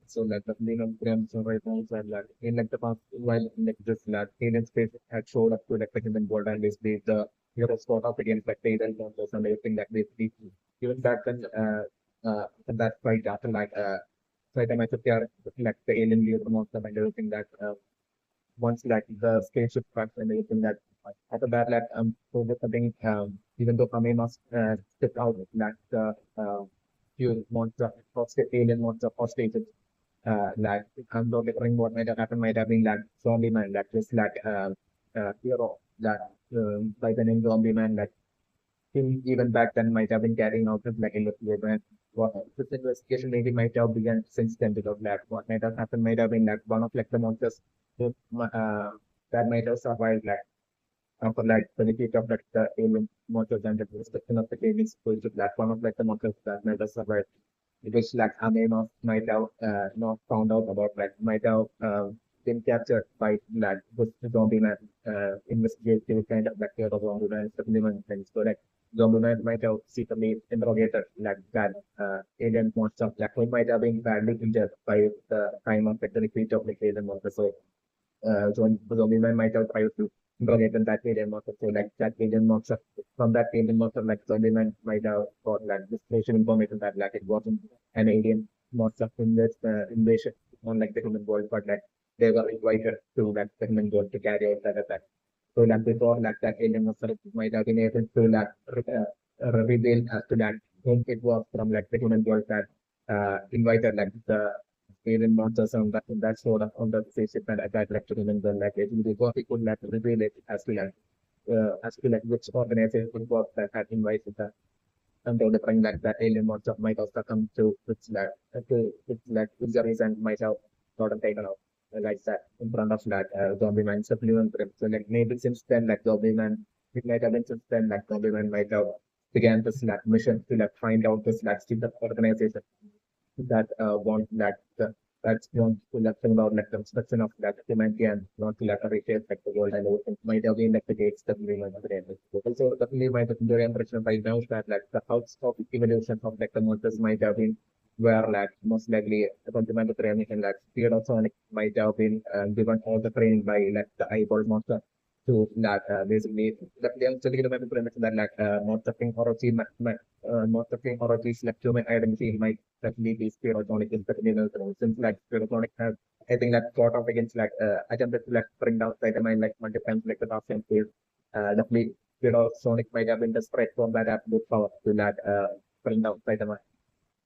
So like the Linux Graham so right now and like in like the past while like this like alien space had showed up to like the human world and basically the heroes fought up against like the alien monsters and everything that basically even back then that fight after like Saitama took care like the alien leader monster and everything that once like the spaceship crashed and everything that after that like so this thing even though Kame must step out like the few monster hostage alien monster hostages like I'm not remembering what might have happened might have been like Zombieman like just like hero that by the name Zombieman like him even back then might have been carrying out his like investigation. What this investigation maybe might have begun since then because like what might have happened might have been like one of like the monsters that might have survived like after like the defeat of like the alien monsters and the destruction of the aliens supposed to like one of like the monsters that might have survived. It was like Ameno might have not found out about like might have been captured by like this zombie man investigative kind of like the zombie man supplement things. So like zombie man might have secretly interrogated like that alien monster like who might have been badly injured by the time of like, the defeat of the alien monster. So zombie man might have tried to interrogate that alien monster. So like that alien monster from that alien monster like zombie man might have got like this information that like it wasn't an alien monster in this invasion on like the human world, but like they were invited to like the human world to carry out that attack. So like before like that alien monster might have been able to like reveal as to that whom it was from like the human world that invited like the alien monsters and that sort of on the spaceship and attack like to human world like it before he could like reveal it as to like which organization it was that had invited the until the point that alien monster might have succumbed to which like injuries and might have gotten taken out like that in front of that zombie man supplement trip. So like maybe since then like zombie man it might have been since then like zombie man might have began this like mission to like find out this like secret organization that want that that's want to like think about like the construction of like humanity and not to like reshape like the world and everything might have been like the gates that we might have been. Also definitely my secondary impression right now is that like the house of evolution of like the monsters might have been where like most likely the fundamental training and like Spirit of Sonic might have been given all the training by like the eyeball monster to that basically definitely I'm still remember that like not the thing or not the thing or at least like human identity might definitely Spirotonic is definitely another since like Spirotonic has I think that sort of against like attempted to like bring down Saitama like multiple times like the last time phase. Definitely Spirotonic might have been desperate for that absolute power to like bring down Saitama.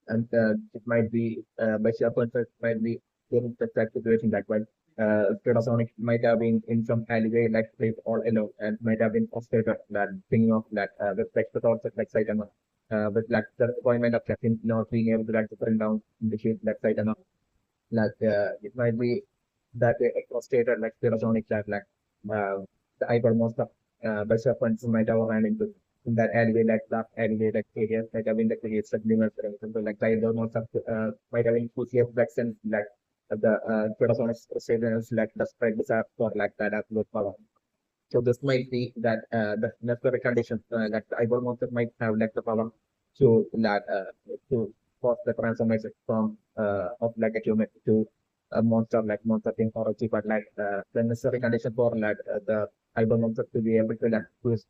And it might be by sheer it might be in such that situation that when Spirotonic might have been in some alleyway like place all alone and might have been frustrated that thinking of that with like the thoughts of like Saitama with like the appointment of Captain not being able to like to bring down the ship that Saitama like it might be that they frustrated like Spirotonic that like the eyeball most of by serpents might have ran into in that alleyway like that alleyway like area like I mean like the struggling for example like the eyeball most of might have been pussy vaccine like the Spirotonic frustrated like the spread for like that absolute power. So this might be that the necessary conditions that the eyeball monster might have like the power to that to cause the transformation from of like a human to a monster like monster thing or a cheap, but like the necessary condition for like the eyeball monster to be able to like use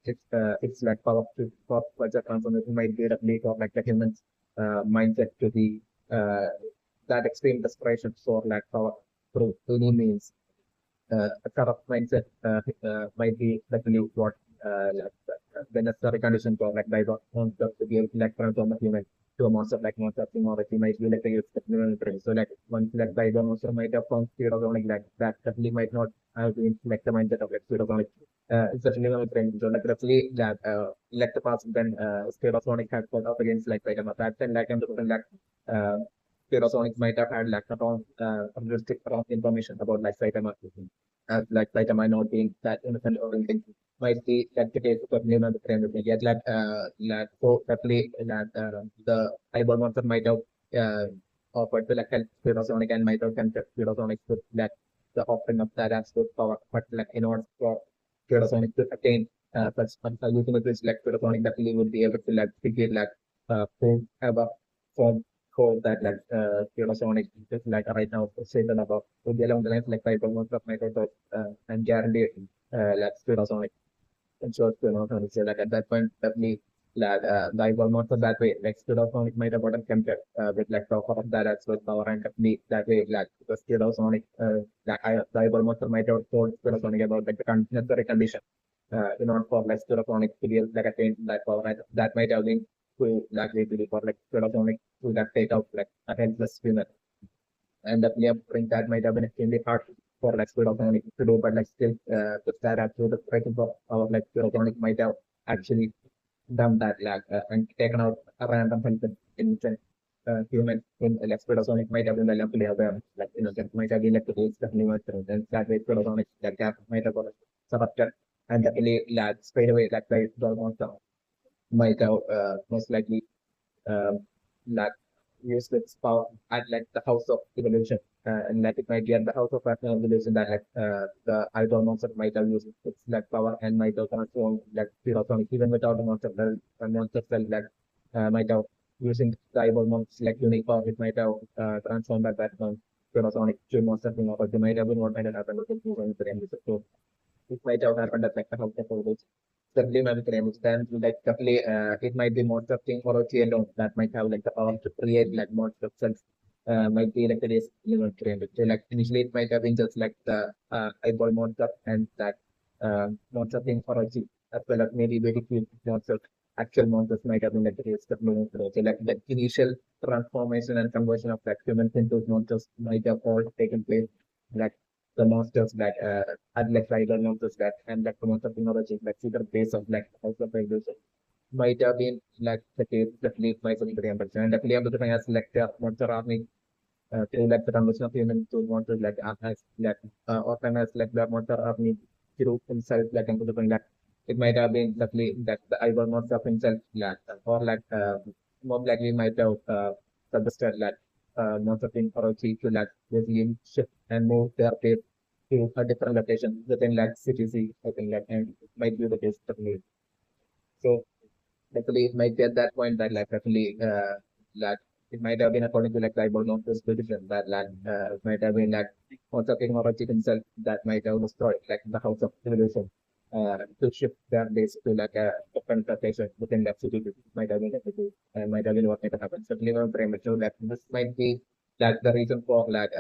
its like power to for the transformation might be the leak of like the human's mindset to the uh, that extreme desperation for like power through any means a sort of mindset might be like new what the necessary condition for like diverse concept to be able to like transform a human to a monster like monster thing or it might be like a use technical trend. So like once like the monster might have found pseudosonic like that definitely might not have been like the mindset of like pseudosonic. It's a technical trend. So like roughly that like the past then pseudosonic has fought up against like that and like and like uh Pyrosonic might have had like the wrong unrealistic wrong information about like Saitama like Saitama not being that innocent or anything might be that the case of Nina the friend of yet like so definitely that the eyeball monster might have uh, offered to like help Pyrosonic and might have concept Pyrosonic to that the offering of that absolute power but like in order for Pyrosonic to attain such ultimate like Pyrosonic definitely would be able to like figure like have a form hope that Sonic is like right now stated about to be along the lines like five months of Microsoft and guarantee Sonic ensures Sonic. So like at that point definitely the I will not for that way like Sonic might have gotten tempted with like the offer of that as well power and definitely that way like because Sonic that the I will not might have told Sonic about like the necessary condition in order for like Sonic to be like attain that power and that might have been to like basically for like Sonic to that take out like a helpless swimmer and the player bring that might have been extremely hard for like Sonic to do but like still put that up to the presence of our like Sonic might have actually done that like and taken out a random help innocent human in like Sonic might have been the luckily aware like innocent might have been like the case definitely was and that way Sonic that gap might have got surrupted and definitely like straight away like the monster might have most likely um, like use its power at like the House of Evolution. And like it might be at the House of Evolution that like the idol monster might have used its like power and might have transformed like Pyrosonic even without the monster monster cell like might have using the eyeball monster like unique power it might have transformed that Pyrosonic to monster thing or it might have been what might have happened with the end. So it might have happened at like the House of Evolution certainly maybe can then like definitely it might be more something for a alone that might have like the power to create like more substance might be like it is created. So like initially it might have been just like the eyeball monster and that monster thing for a G as well as maybe very few monsters actual monsters might have been like it is definitely created. So like the initial transformation and conversion of like humans into monsters might have all taken place like the monsters that had like rider monsters that and like the monster technology like either base of like house of evolution might have been like the case definitely by some degree and definitely able to as like the monster army to like the conversion of humans to monsters like as like often as like the monster army through himself like into the like it might have been definitely that the either monster of himself like or like more likely might have suggested like monster thing or a to like basically shift and move their base to a different location within like CTC, I think like and it might be the case definitely. So definitely it might be at that point that like definitely like it might have been according to like tribal notice petition that like it might have been like also technology himself that might have destroyed like the house of civilization to shift their base to like a different location within that city. It might have been might have been what might have happened. Certainly very premature that this might be like the reason for like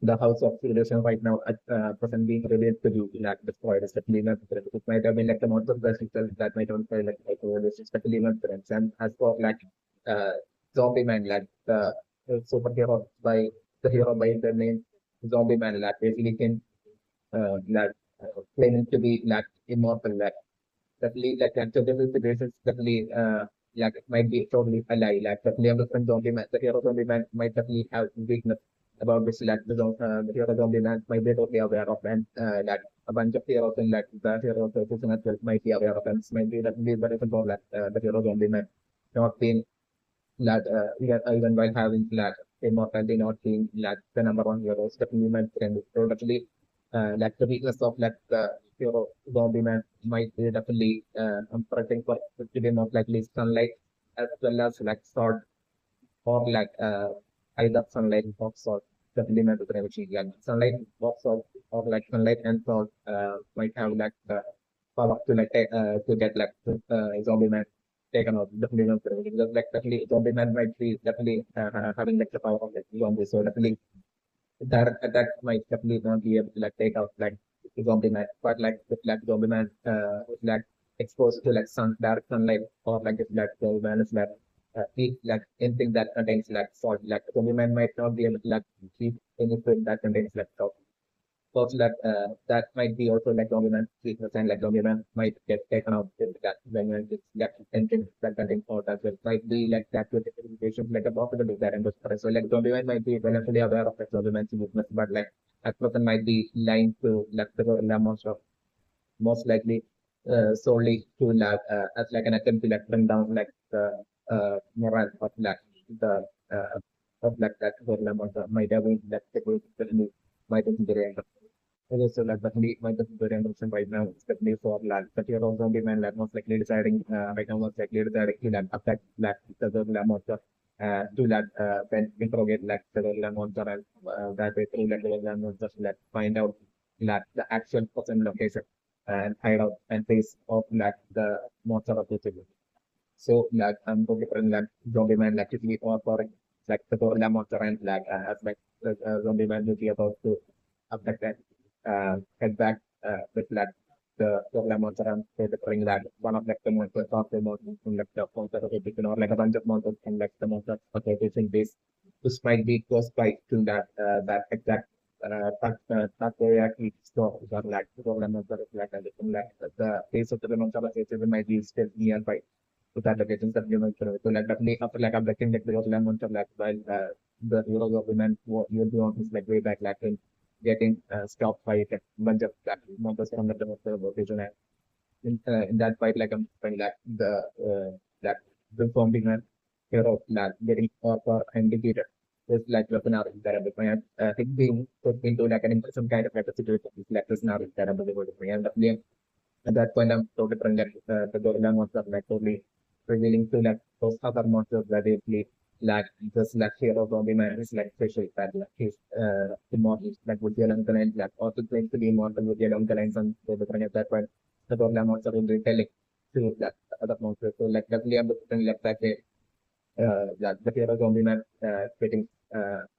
the House of Civilization right now at present being released to you like destroyed, especially not it might have been like the most of the itself that might also like released, especially not friends. And as for like uh Zombieman, like the superhero by the hero by the name Zombieman, like basically can like claiming to be like immortal, like definitely like so this is the basis definitely like it might be totally a lie. Like definitely understand zombie man the hero zombie man might definitely have weakness about this like the hero zombie man might be totally aware of and like a bunch of heroes and like the hero of the season as well might be aware of and this might be definitely very simple that the hero zombie man not being like even while having like immortality not being like the number one hero is definitely my friend. So definitely like the weakness of like the hero zombie man might be definitely protecting for to be most likely sunlight as well as like sword or like either sunlight or sword. Definitely not the which like sunlight or sword or like sunlight and sword might have like the power to like to get like zombie man taken out. Definitely not the because like definitely zombie man might be definitely having like the power of like zombie. So definitely that might definitely not be able to like take out like the zombie man, but like if like zombie man is like exposed to like sun direct sunlight or like if like zombie man is like eat like anything that contains like salt, like zombie man might not be able to like eat anything that contains like salt. Also that that might be also like dominant weakness and like dominant might get taken out with that when it's like engine that contains salt as well. Might be like that with patients like a possibility that in this process. So like dominant might be relatively aware of like dominant's weakness, but like that person might be lying to like the most of most likely solely to like as like an attempt to like bring down like the morale of like the of like that gorilla monster might have been that the might have been it is so like definitely my very interesting right now, especially for like that you're also be man like most likely deciding right now most likely deciding to like affect like the monster to like then interrogate like the villain monster and that way through like the villain monster like find out like the actual person location and hide out and face of like the monster of the city. So like I'm going to bring like zombie man like if we for like the gorilla monster and like as like the zombie man will be about to abduct and head back with like the gorilla monster and they bring like one of like the monsters of the monster from like the monster of the or like a bunch of monsters from like the monster of the facing base. This might be caused by to that exact that area actually store or like the gorilla monster is like like the base of the monster of the might be still nearby to that locations that you mentioned. So like definitely after like abducting like the Rotterdam monster like while the heroes of women you'll be on his like way back like in getting stopped by like bunch of like monsters from the location and in that fight like I'm saying like that the zombie man hero like getting and defeated. It's like weapon out there but I think being put into like some kind of like a situation is like this now is there and definitely at that point, I'm totally different that the gorilla monster like totally revealing to like those other monsters that they play like just like hero zombie man is like special that like he's immortal like with the uncle and like also claims to be immortal with the uncle and son so different at that point the gorilla monster will be telling to that other monster. So like definitely I'm looking like that way that the hero zombie man getting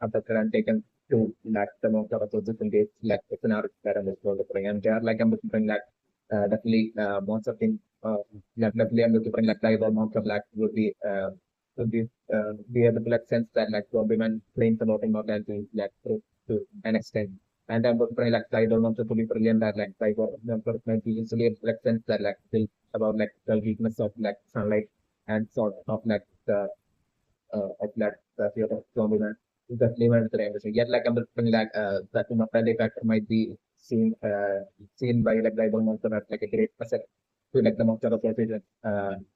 abducted and taken to like the monster of those different days like it's an arc that I'm looking and they are like I'm looking like definitely monster thing like definitely I'm looking like the monster like would be able to like sense that like zombie man claims about immortality like to an extent. And I'm looking like Cyber monster to be brilliant that like Cyber monster might be easily like sense that like still about like the weakness of like sunlight and sort of like the like the fear of Zombieman is definitely one of the interesting. Yet, like I'm looking like that immortality factor might be seen by like the monster as like a great asset to like the monster of the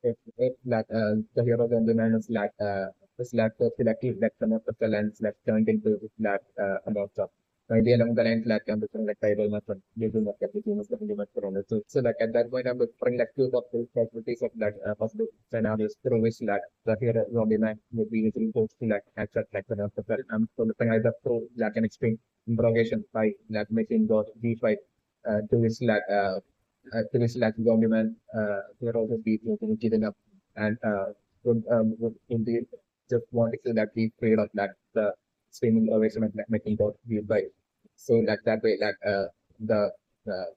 if like the hero Zombieman is like the selective like some of the lens like turned into like a monster. Maybe along the lines like I'm looking like Bible method, using the capacity of the human corona. So like at that point I'm looking like two of the possibilities of that possible scenarios through which like the hero zombie man would be using forced to like accept like the of the I'm so looking either through like an extreme interrogation by like making God D5 to which to which like zombie man hero would be given up and would be just wanting to like be afraid of like the streaming innovation and like making God by so like that way like the uh,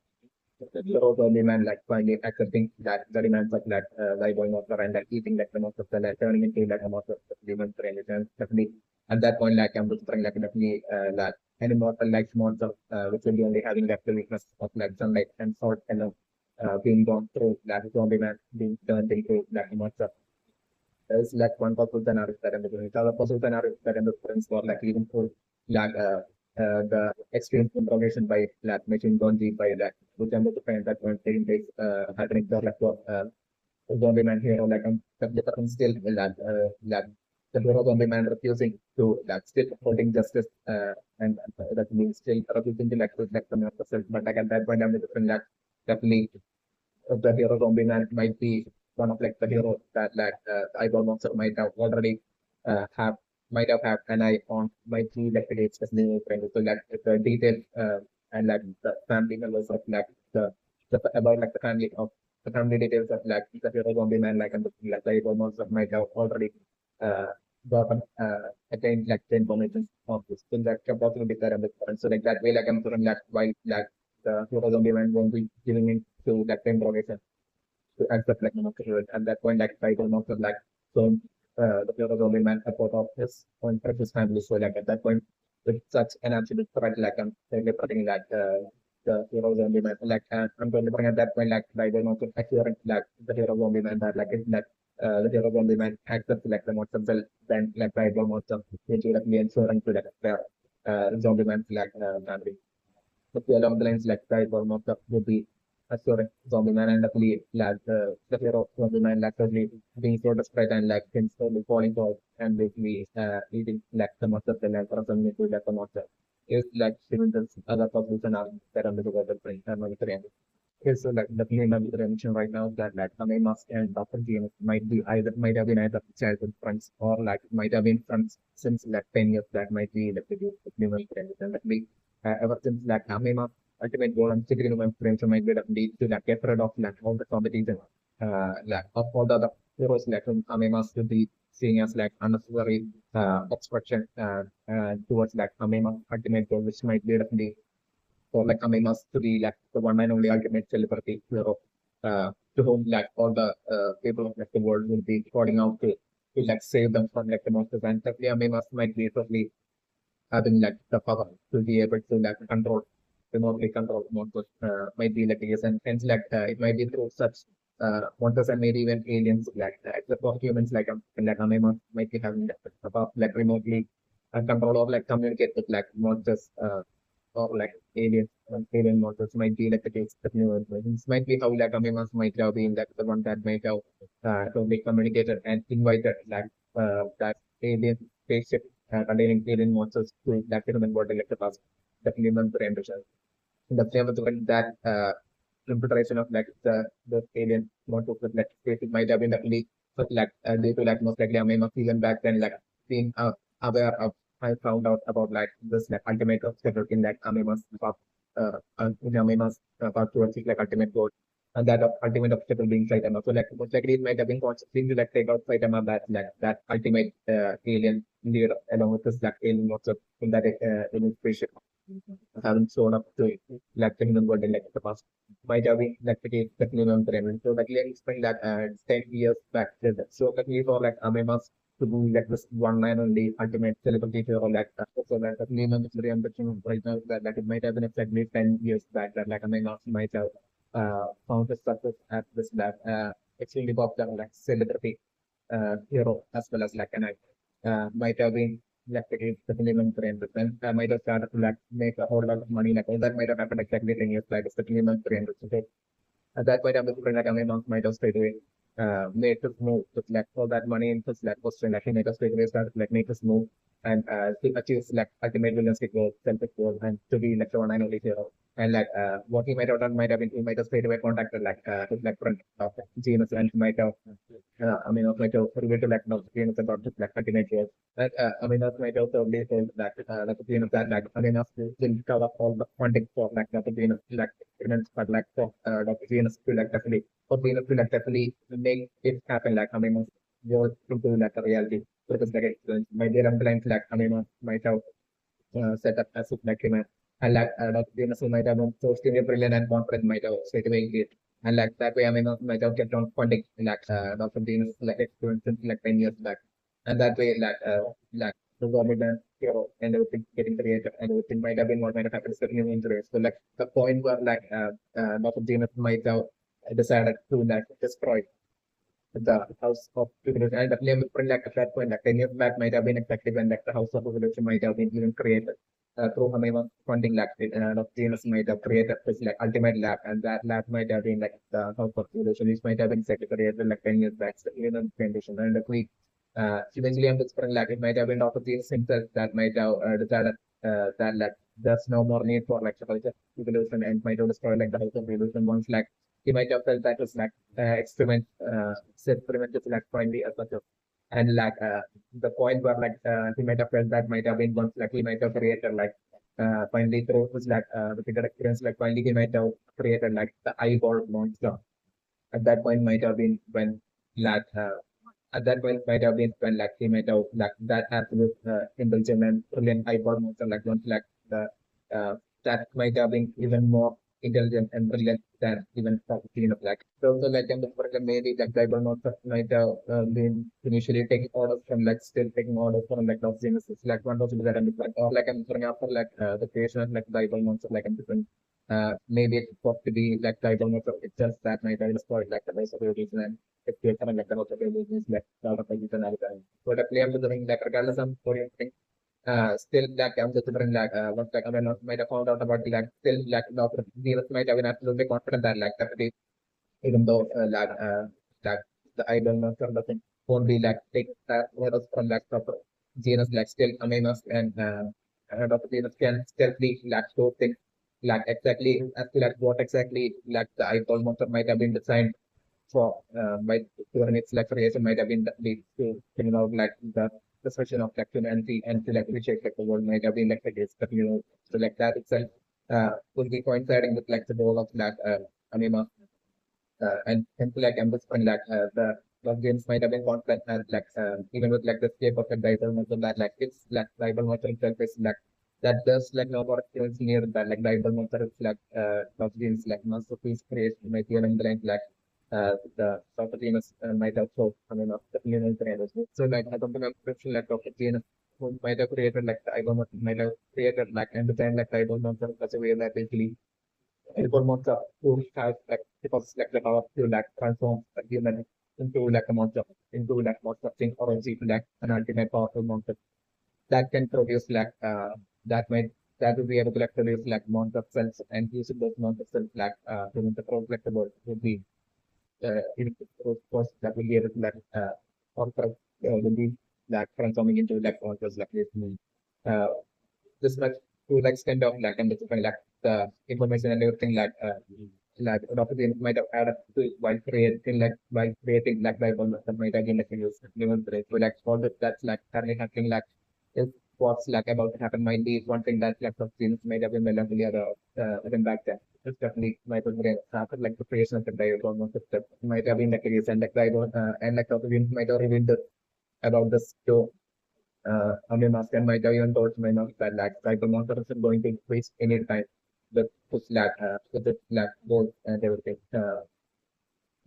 the also demand like finally accepting that the demands of that like going off and like eating like the most of the like turning into like a most of the demons and definitely at that point like I'm just trying like definitely like an immortal like monster which will be only having like the weakness of like sunlight and sort and being gone through that zombie man being turned into like a monster. There's like one possible scenario that I'm doing. The other possible scenario that I'm looking for like even for like the extreme interrogation by like machine gun by that which I'm looking at that point taking place happening the like zombie man here like the person still like the hero zombie man refusing to like still holding justice and that means still refusing to like protect the yourself. But like at that point I'm looking like definitely the hero zombie man might be one of like the heroes that like eyeball monster might have already have might have had an eye on might be like the specific friend. So like the details and like the family members of like the about like the family details of like the hero zombie man like and the like the eyeball monster might have already uh gotten attained like the information of this. So that can possibly be there and so like that way like I'm feeling like why like the hero zombie man won't be giving in to that information to accept like monoculture. At that point, like I don't know, like so the pure zombie man support of his own precious family. So like at that point, with such an absolute threat, like I'm delivering like the hero zombie man, like I'm delivering at that point, like I don't know, to accurate like the hero zombie man that like it's like the hero zombie man accepts like the most of the then like I don't know, which will like be ensuring to like the zombie man's like family. But along the lines like that almost would be assuring zombie man and definitely like the hero of zombie man like totally being so desperate and like him slowly falling off and basically eating like the monster and like or something to like the monster is like even this other solution are that under the water brain and monitoring. Yes, so like definitely another mention right now that like Musk and Dr.Genus might have been either childhood friends or like might have been friends since like 10 years. That might be like the human friends and that be ever since like Musk ultimate goal and secret human friends might be definitely to like get rid of like all the competition like of all the other heroes like from Musk to be seen as like unnecessary obstruction towards like Musk ultimate goal, which might be definitely for like us to be like the one and only ultimate celebrity hero, to whom like all the people of like the world will be calling out to like save them from like the monsters. And definitely us might be certainly having like the power to be able to like control remotely control monsters, might be like yes, and hence like it might be through such monsters and maybe even aliens except for humans like Amemas might be having the power like remotely control or like communicate with like monsters. Or like aliens, alien models might be like the case that new versions might be how like Amemas might have been like the one that might have totally communicated and invited like that alien spaceship containing alien monsters to that human world like the past definitely not the ambition. The same with when that interpretation of like the alien monsters with like spaceship might have been definitely but like due to like most likely Amemas even back then like being aware of I found out about like this like ultimate obstacle in like Amemas in Amemas part towards his like ultimate goal. And that ultimate obstacle being Saitama. So like most likely it might have been consciously to like take out Saitama that ultimate alien leader along with this like alien monster in that alien spaceship haven't shown up to like the human world in like the past. Might have been like the case that remember them. So like let's explain that 10 years back. So like we saw like Amemas to be like this one man only ultimate celebrity or like so that the name is very unfortunate right now that like it might have been exactly 10 years back that like Amemas might have found his success at this lab extremely popular like celebrity hero as well as like an might have been like the minimum trend then might have started to like make a whole lot of money like all that might have happened exactly 10 years like it's the minimum trend. So at that point, I'm looking like Amazon might have straight away made this move to like all that money into like question. Like he might have straight away started like make this move and to achieve like ultimate villainous goal, selfish goal, and to be like the one and only hero. And like what he might have done might have been he might have straight away contacted like his like friend of Genus and he might have I mean, might have related like no Genus and not just like ultimate goal. But I mean, that might also lead to that like Genus that like I mean, will cover all the funding for like the Genus like events, but like for Dr. Genus to like definitely for Venus to like definitely make it happen like I mean go into like a reality because like my dear ambulance like I mean might have set up as if like him and like Dr. Genus might have been so extremely brilliant and confident might have straight away engaged and like that way I mean might have kept on funding like Dr. Genus like experience since like 10 years back and that way like the Zombieman hero and everything getting created and everything might have been what might have happened to new injuries. So like the point where like Dr. Genus might have decided to like destroy the House of Revolution and definitely different like at that point like 10 years back might have been exactly when like the House of Revolution might have been even created. Through Hameva funding lab, Dr. Genus might have created this like ultimate lab, and that lab might have been like the House of Revolution, which might have been exactly created like 10 years back, so even on foundation. And if we eventually on this front, like it might have been Dr. Genus himself that might have decided that like there's no more need for like culture evolution and might have destroyed like the House of Revolution once like he might have felt that was like experiment is like finally a such a and like the point where like he might have felt that might have been once like he might have created like finally through his like the bigger experience like finally he might have created like the eyeball monster at that point might have been when like at that point might have been when like he might have like that absolute indulgent and brilliant eyeball monster like once like the that might have been even more intelligent and brilliant than even Palpatine of like. So also like in the program maybe like the eyeball monster might have been initially taking orders from like still taking orders from like Los Genesis like one of that and like or like I'm sorry after like the creation of like the eyeball monster like I'm different maybe it's supposed to be like the eyeball monster it's just that might have destroyed like the base of your and if you have like the is like out of the time. So the player to doing like regardless of story thing, still like I'm just wondering like what like I mean might have found out about the like still like Dr. Venus might have been absolutely confident that like definitely even though like the idol monster doesn't won't be like take that orders from like Dr. Genus like still Amenos and Dr. Venus can still be like those things like exactly as to like what exactly like the eyeball monster might have been designed for by during its like creation might have been lead to like the session of like humanity and to like reshape like the world might have been like the case but so like that itself would be coinciding with like the role of like anima and to like emphasize like the games might have been conflict and like even with like the scape of the Bible monster that like it's like Bible monster itself is like that there's like no more skills near that like Bible monster is like of games like masterpiece creation might be an like the Dr.Genus might have so I mean of the Union trainers. So like I don't remember description like Dr.Genus who might have created like the Bible monster might have created like and designed like Bible monster in such a way that basically it monster who has like because like the power to like transform a human into like a monster into like monster thing or into like an ultimate powerful monster that can produce like that might that will be able to like produce like monster cells and use those monster cells like to the collectible would be in course that will be able to like monster will be like transforming into like monsters like this uh, this much to like extent of like and like the information and everything like Dr. James might have added to it while creating like Bible that might again like use given the so like all that that's like currently happening like is what's like about to happen might be one thing that like Dr. James might have been melancholy or even back then. It's definitely might have been after like the creation of the Bible almost step might have been the case and like Bible and like Dr. James might have revealed about this too I mean, Aston might have even told me not that like cyber monster isn't going to waste any time with the flat board and everything.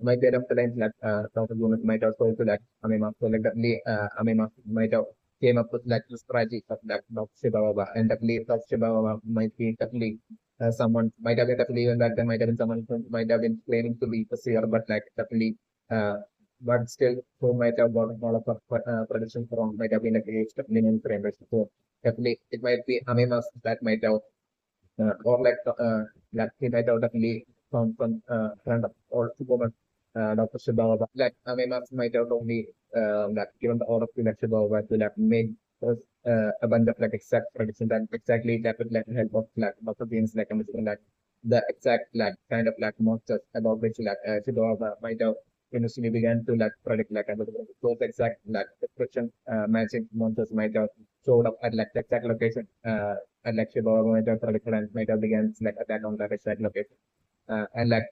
Might get up the lines like Dr. Genus might have told to that so like definitely might have came up with like the strategy of that of Shibaba and definitely of Shibaba might be definitely someone might have been definitely even back then might have been someone who might have been claiming to be the seer but like definitely uh but still who might have got a lot of predictions wrong might have been like age definitely in frame rate. So definitely it might be Amimas that might have or like he might have definitely found some friend of or Superman, Dr. Shibawa. Like I mean, Max might have only like given the order to like Shibawa to like make us a bunch of like exact predictions and exactly that would like help of like Dr. Beans like understand like the exact like kind of like monsters about which like Shibawa might have initially began to like predict like about those exact like description matching monsters might have showed up at like the exact location and like Shiba might have predicted and might have began like attack on that exact location. And like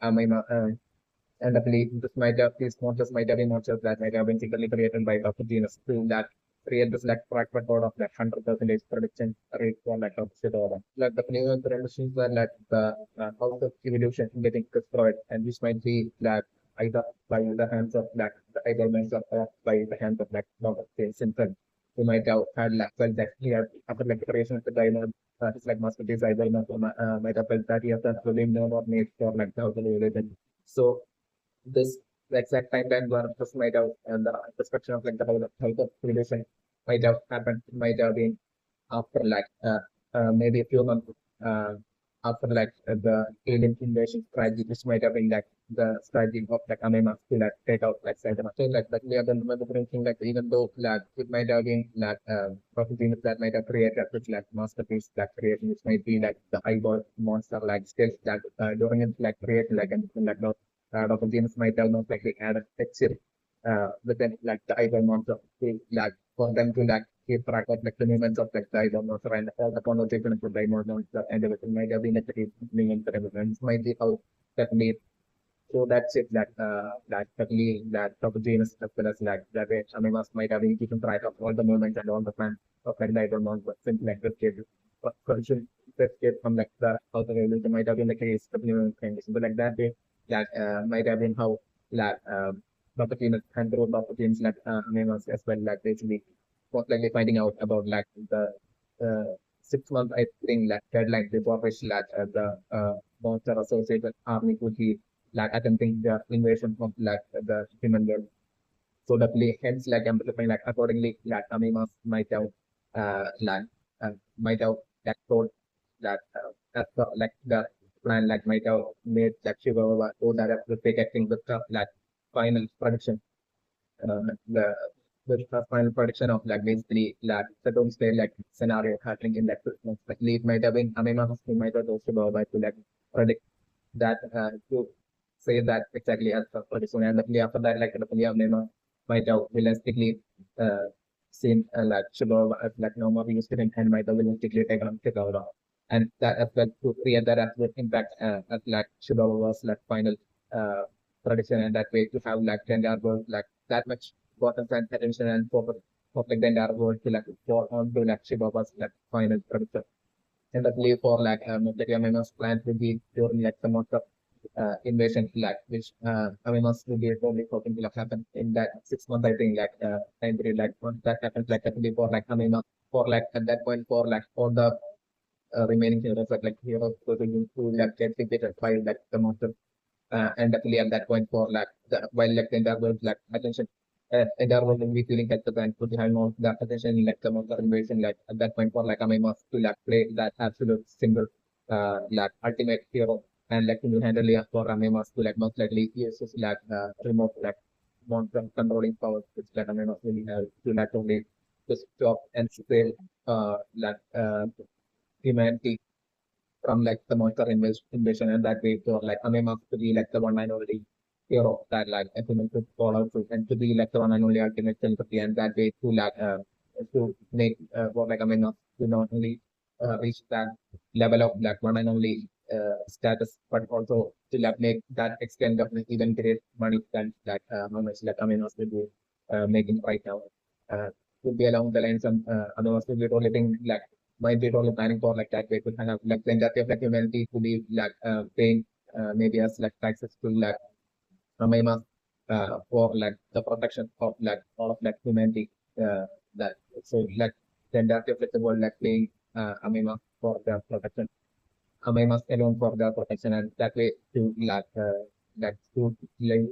and I believe this might have these monsters might have been monsters that might have been secretly created by Dr. Genus to that create this like track record of like 100% prediction rate for like of Shiba. Like the new machines were like the house of evolution getting destroyed and this might be like either by the hands of like the either means of by the hands of like Dr. Simpson who might have had like felt that he had after like the creation of the diamond his like masterpiece either might have felt that he has done really no or made for like the house of evolution. So this the exact timeline where this might have and the destruction of like the health of civilization might have happened might have been after like maybe a few months uh, after like the alien invasion strategy, which might have been like the strategy of like Amema to like take out like Saitama. So like that we have been remembering like even though like it might have been like prophecy that might have created which like masterpiece like creation which might be like the eyeball monster like skills that during it like create like and like no Dr. Genus might have not like added texture within like the eyeball monster to like for them to like keep track of like the movements of like the eyeball monster and all the conversation of the eyeball monster and everything might have been like the movements and everything. Might be how that made so that's it that that certainly that Dr. Genus as well as like that way Shamimas might have been keeping track of all the movements and all the plans of like the eyeball monster since like the kid question escape from like the outer religion might have been the case of new condition. But like that way that might have been how like Dr. Genus and wrote Dr. James like Shamimas as well like basically most likely finding out about like the 6 month I think like deadline before which like the monster associated army would be like attempting the invasion of like the human world. So definitely hence like amplifying like accordingly like Amimas might have might have that told that as the like the plan like might have made like Shiva so that have to take acting with the like final prediction the with the final prediction of like basically like the doomsday like scenario happening in like Christmas. Like it might have been Amima who might have also go by to like predict that to say that exactly as the prediction and definitely after that like definitely Amima might have realistically uh seen like Shiba as like normal used to and might have realistically take out of and that as well to create that as well impact as like Shiba was like final uh prediction and that way to have like gender world like that much importance and attention and focus of like the entire world to like for on to like Shiba was like final prediction. And I believe for like the MMS plan to be during like some of the invasion like which MMS will be probably hoping to like happen in that 6 month I think like time period like once that happens like definitely for like MMS for like at that point for like all the remaining heroes like heroes to like get defeated by like the monster and definitely at that point for like the while like the entire world like attention entire world will be feeling like the brand put behind all the attention like some of the invasion like at that point for like Amima to like play that absolute single like ultimate hero and like to handle it for Amima to like most likely uses like remote like monster controlling powers which like Amima really have to like only to stop and save like humanity from like the monster invasion and that way to like Amema to be like the one and only hero that like implement to follow through and to be like the one and only ultimate sympathy and that way to like to make what like Amema to not only reach that level of like one and only status but also to like make that extent of like, even great money than like how much like Amema will be making right now. Uh, would be along the lines of otherwise will be rolling like might be totally planning for like that way to kind of like the entirety of like humanity to be like paying maybe as like taxes to like Ramayana for like the protection of like all of like humanity that so like the entirety of like the world like paying Amima for the protection Amimas alone for the protection and that way to like to like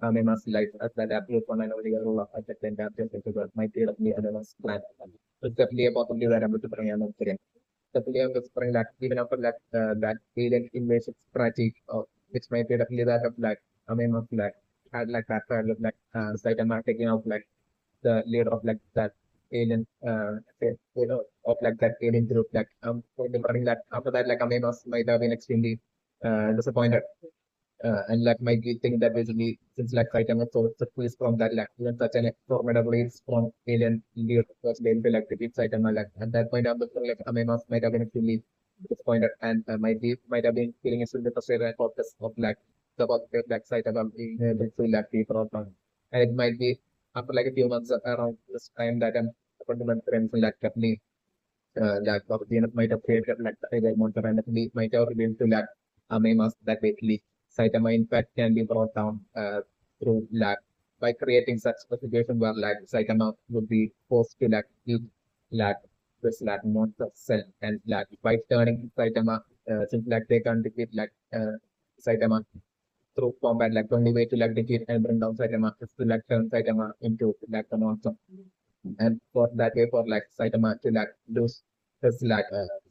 Amimas life as that appears one and only rule of the entirety of the world might be the Amimas plan. So it's definitely a possibility that I'm able to bring on the player was scoring like even after that that alien invasion strategy which might be definitely that of like I mean of like had like that kind of like Saitama taking out like the leader of like that alien of like that alien group like remembering that after that like Amenos might have been extremely disappointed and like might be think that basically since like Saitama was so successful from that like even such an formidably strong alien leader was able to like defeat Saitama like at that point of the like Amenos might have been extremely disappointed and might have been feeling extremely frustrated and focused of like the work that like Saitama being able to like be brought on. And it might be after like a few months around this time that fundamental friends like company that Dr.Genus might have created like the AI monster and actually might have revealed to like Amemas that basically Saitama in fact can be brought down through like by creating such a situation where like Saitama would be forced to like eat like this like monster cell and like by turning Saitama since like they can't defeat like Saitama through combat like the only way to like defeat and bring down Saitama is to like turn Saitama into like the monster and for that way for like Saitama to like lose his like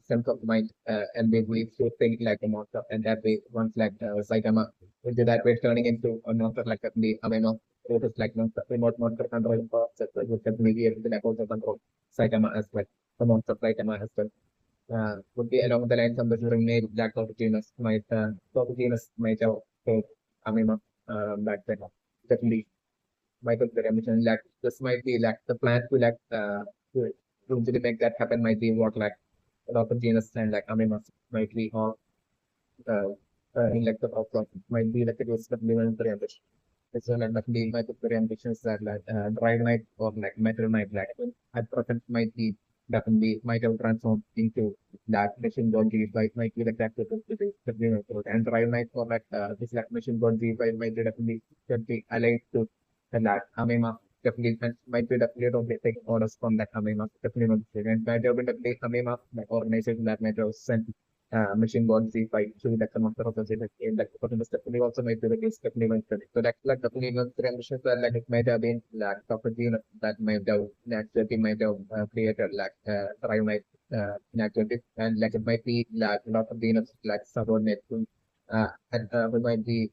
sense of mind and they will to think like a monster and that way once like Saitama into that way turning into a monster like the Ameno it is like monster remote monster controlling power so you can be able to like also control Saitama as well the monster Saitama as well would be along the lines of the during made Black Genus might have told Ameno back then definitely Michael Permission, like this might be like the plan to like to really make that happen might be what like Dr. Genus and like Amimas might be or uh, in like the outcome might be like it was the very ambition. It's like definitely my very ambitions that like Drive Night or like Metal Night like at present might be definitely might have transformed into that machine gun G5 might be like that and Drive Night or like this like machine gun G5 might be definitely should be aligned to that Amema definitely and might be definitely don't take orders from that Amema definitely not the same. And might have been definitely Amema like organization that might have sent machine gun Z5 to the master of the game like for the definitely also might be the case definitely went to it. So that's like definitely not the ambitions that like it might have been like property that might have naturally might have created like Drive might naturally and like it might be like a lot of the like subordinate to and we might be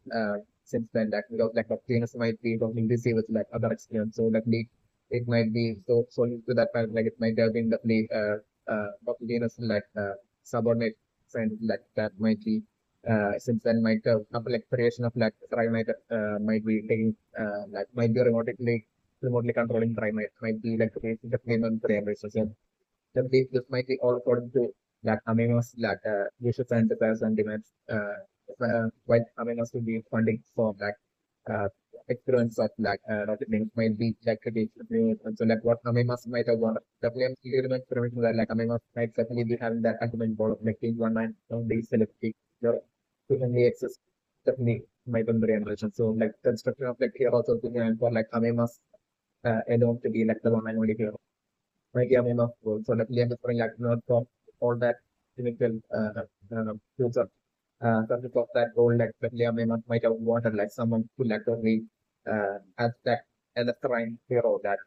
since then like without like the Genus might be totally busy with like other experience. So definitely it might be so to that fact, like it might have been Dr. Genus like subordinate and like that might be since then might have like creation of like Trimite might be taking like might be remotely controlling Trimite might be like creating the payment parameters. So this might be all according to like Amigos like wishes and desires and demands while Amigos will be funding for like uh, experience of like rocket things might be like and so like what Amigos might have wanted definitely remember information that like Amigos might certainly be having that argument board of like being one man on the celebrity your only access definitely might be the generation. So like construction of like here also being for like Amigos alone to be like the one and only hero idea of goals. So luckily I'm just putting like not for all that typical future. Subject of that goal like luckily I might have wanted like someone to like totally as that as a prime hero that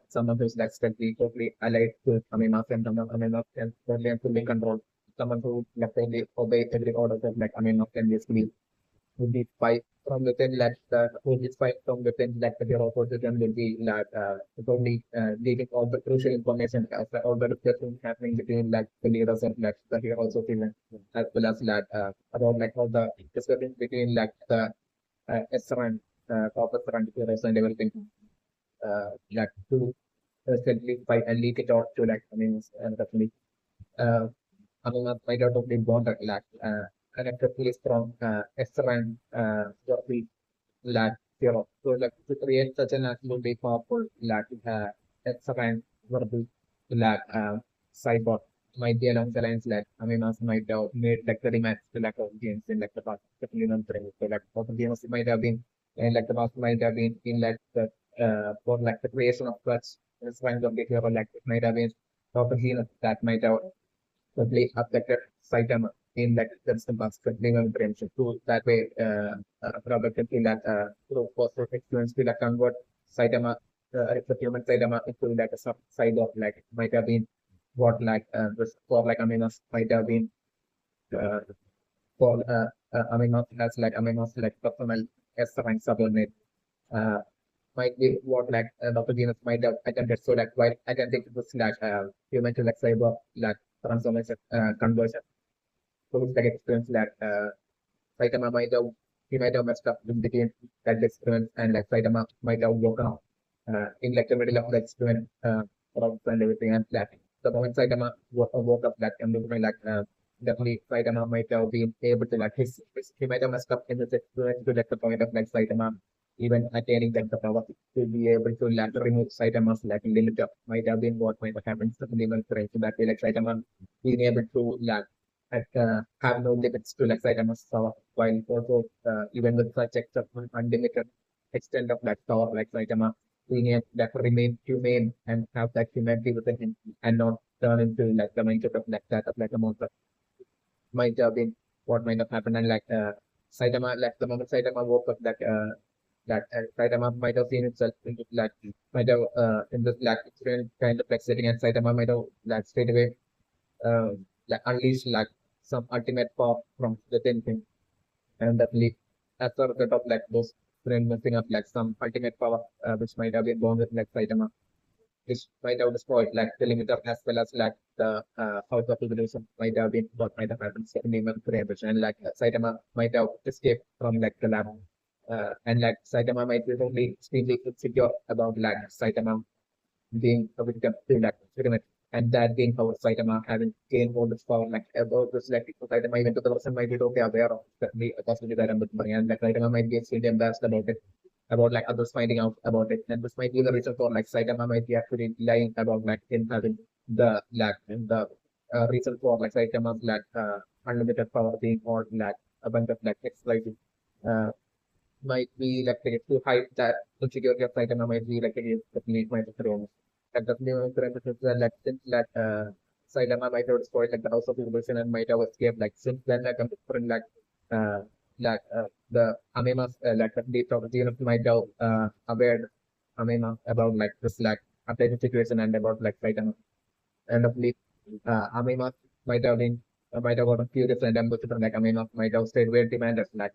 someone who's like totally allied to Amima and Amima and totally and fully control someone who like totally obey every order that like Amima can basically would be fight from within that would be fight from within that your opposition will be like only leaving all the crucial information all the discussions happening between like the leaders and like the here also feeling as well as like about like all the discussions between like the SRN corporate and heroes and everything like to essentially fight and leak it out to like I mean definitely uh, might out of the bond like and a really strong SRN like zero. So like to create such an absolutely powerful like SRN verbal like cyber might be along the lines like I mean also might have made like the rematch to like of games in like the past couple of months. So like both of games might have been and like the past might have been in like the for like the creation of such SRN of the hero like it might have been Dr.Genus that might have totally affected Saitama in that that's the basket legal friendship. So that way, Robert can feel that through positive experience to like convert Saitama, the human Saitama into like a sub side of like might have been what like was for like Aminos might have been uh, for Aminos as like Aminos like personal as rank subordinate. Uh, might be what like Dr. Genus might have attempted. So like while attempting to slash human to like cyber like transformation conversion. So it's like experience that Saitama might have he might have messed up in between that experiment and like Saitama might have woken up in like the middle of the experiment and everything and that the moment Saitama woke up that and like definitely Saitama might have been able to like he might have messed up in this experiment to like the point of like Saitama even attaining that the power to be able to like remove Saitama's like limit up might have been what might have happened to the limit range so that way like Saitama being able to like have no limits to like Saitama's power while also even with such unlimited extent of that power like Saitama being able that remain humane and have that humanity within him and not turn into like the mindset of like that of like a monster might have been what might have happened and like Saitama like the moment Saitama woke up that Saitama might have seen himself in this like might have in this like experience kind of like setting and Saitama might have like straight away uh, like unleash like some ultimate power from within him and definitely as a result of like those brain messing up like some ultimate power which might have been born with like Saitama which might have destroyed like the limiter as well as like the house of evolution might have been what might have happened second demon creation and like Saitama might have escaped from like the lab and like Saitama might be totally extremely insecure about like Saitama being a victim to that experiment. And that being how Saitama having gained all this power, like about this like Saitama even to the person might be totally aware of the possibility that I'm looking and like Saitama might be extremely embarrassed about it, about like others finding out about it. And this might be the reason for like Saitama might be actually lying about like him having the like and the reason for like Saitama's like unlimited power being all like a bunch of like exploiting uh might be like to hide that insecurity of Saitama might be like against the police might have thrown. Like the new premises like since like Saitama might have destroyed like the house of evolution and might have escaped like since then like I'm different uh the Amemas like the Dr. Genus might have aware Amema about like this like updated situation and about like Saitama and of least Amema might have been might have gotten furious and ambassador like Amema might have stayed very demanded like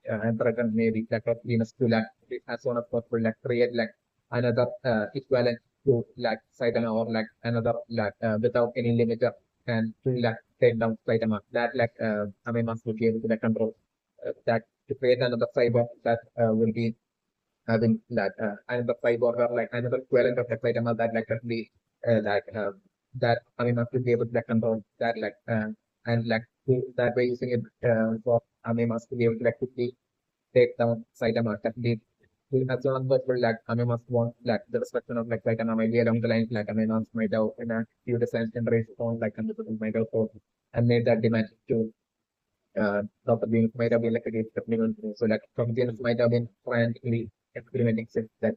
and threatened maybe like of Venus to like as one of possible like create like another equivalent to like Saitama or like another like without any limiter and to like take down Saitama. That like Amimas will be able to like control that to create another cyber that will be having that another cyber or like another equivalent of like Saitama that like actually like that Amimas will be able to like control that like and like that way using it for Amimas to be able to like quickly take down Saitama. Definitely, as long as possible, like Amimas want like the destruction of like Saitama maybe along the lines like Amimas might have in a few designs generations on like Amimas might have thought and made that demand to Dr.Genus might have been like against supplementary. So like Dr.Genus might have been frantically experimenting since that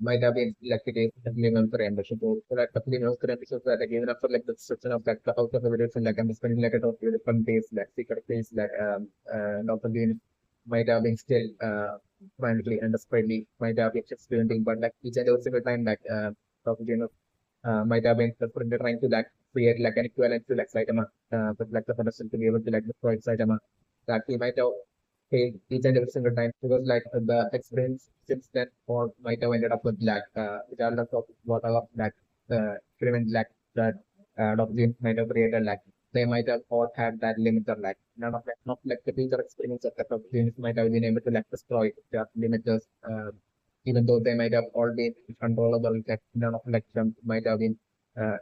might have been like against supplementary and the show. So like supplementary currently shows that again after like the destruction of like the out of evolution, like I'm spending like a lot of different days, like secret days, like Dr.Genus might have been still frantically and desperately might have been experimenting, but like each and every single time like Dr.Genus might have been trying to like create like an equivalent to like Saitama, but like the potential to be able to like destroy Saitama. That he might have failed each and every single time because like the experience since then or might have ended up with like regardless of whatever like experiment like that Dr. might have created like they might have all had that limiter like none of like not like the future experiments that the Dr. might have been able to like destroy their limiters even though they might have all been controllable, that none of like them might have been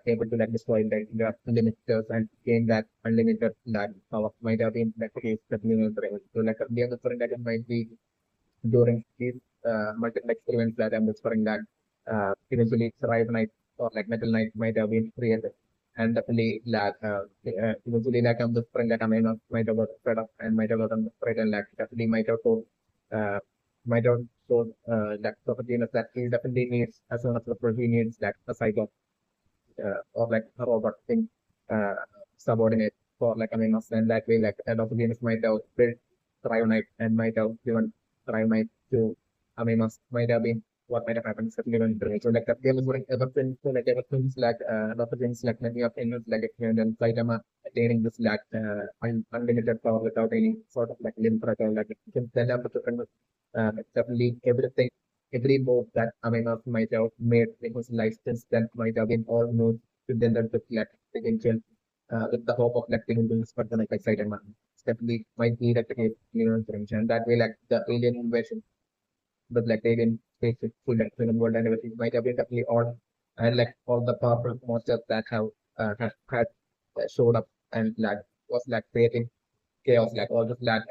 able to like destroy the limiters and gain that unlimited like power might have been like the case that we were doing. So like the other thing that it might be during these multiple experiments that I'm referring that eventually Thrive Night or like Metal Night might have been created. And definitely like eventually like I'm referring that I might have got fed up and might have gotten afraid and like definitely might have told uh, might have told that Genus that he definitely needs as soon as the he needs like a cycle or like a robot thing uh, subordinate for like Aminos and that way like Genus might have built Thrive and might have given Thrive to Aminos might have been what might have happened certainly so like that game is going ever since so like ever since like things like many of things like and then Saitama attaining this like unlimited power without any sort of like limit or like you can send up to definitely everything every move that Aminos might have made in his life since then might have been all moved to then the like potential with the hope of like taking things further like excited man. Definitely might be like the case, information. That way like the alien invasion but like alien spaceship full like film world and everything might have been definitely all and like all the powerful monsters that had showed up and like was like creating chaos like all those like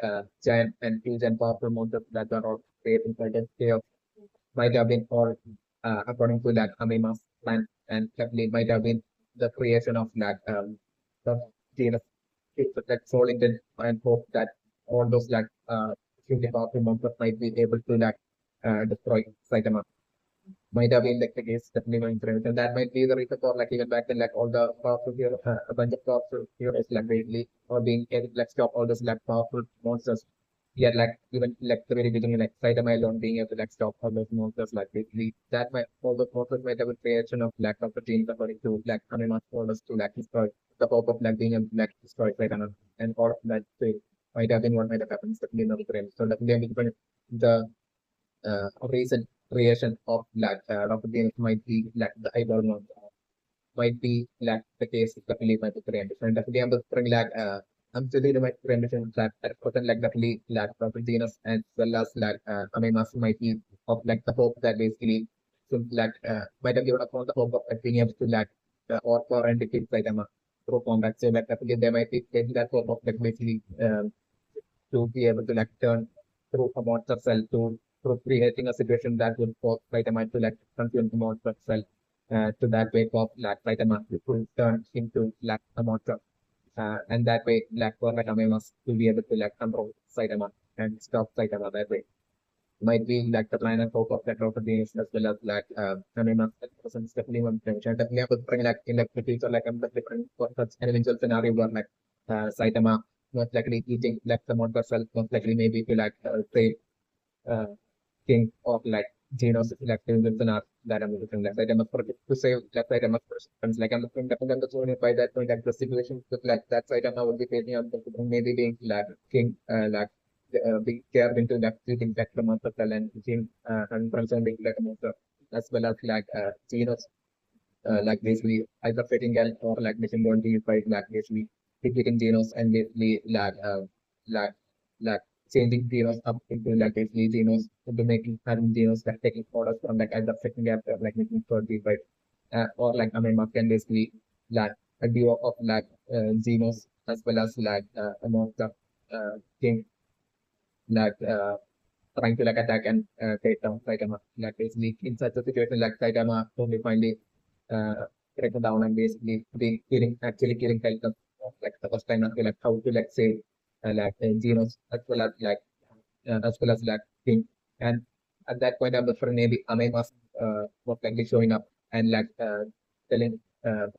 giant and huge and powerful monsters that were all creating certain chaos might have been all according to that Amima's plan and definitely might have been the creation of that the genus that soul intent and hope that all those like extremely powerful monsters might be able to like destroy Saitama. Might have been like the case definitely going through it. And that might be the reason for like even back then like all the powerful hero a bunch of powerful heroes like greatly or being able to like stop all those like powerful monsters. Yeah, like even like the very beginning, like Saitama alone being able to like stop all those monsters, like basically that might all those monsters might have a creation of lack of the genes according to like Anima orders to like destroy the hope of like being able to like destroy Saitama and all of that so might have been what might have happened certainly in the frame. So definitely the recent creation of like Dr. Genus might be like the eyeball monster might be like the case definitely might be rendition. Definitely I'm referring like I'm still in my rendition that person like definitely like Dr. Genus as well as like Aminas might be of like the hope that basically so like might have given up on the hope of like, being able to like or for and defeat Saitama through combat. So like definitely they might be taking that hope of like basically to be able to like turn through a monster cell to through creating a situation that would force Saitama to like consume the monster cell to that way of like Saitama to turn into like a monster. And that way like for Saitama to be able to like control Saitama and stop Saitama that way. Might be like the plan and hope of that properties as well as like Saitama person definitely one thing. And definitely I would bring like in like the future like I'm different for such an eventual scenario where like Saitama most likely eating like the monster cell most likely maybe to like say uh, king of like Genos like in art that I'm looking like I must forget to say that I must friends like I'm looking at the zone by that point like the situation with like that side I would be facing on maybe being like king like being cared into like treating like the monster cell and being and concerned being like a monster. as well as like Genus, like basically either fitting an or like missing body by like basically depleting Genus and basically like like changing Genus up into like basically Genus into making having Genus like taking orders from like either fitting up or like making body by or like Amema can basically like a duo of like Xenos as well as like among the king like trying to like attack and take down Saitama. Like basically in such a situation like Saitama only finally breaking down and basically being killing actually killing Titan like the first time after like how to like save Xenos as well as like king. And at that point of the friend maybe Amema was likely showing up and telling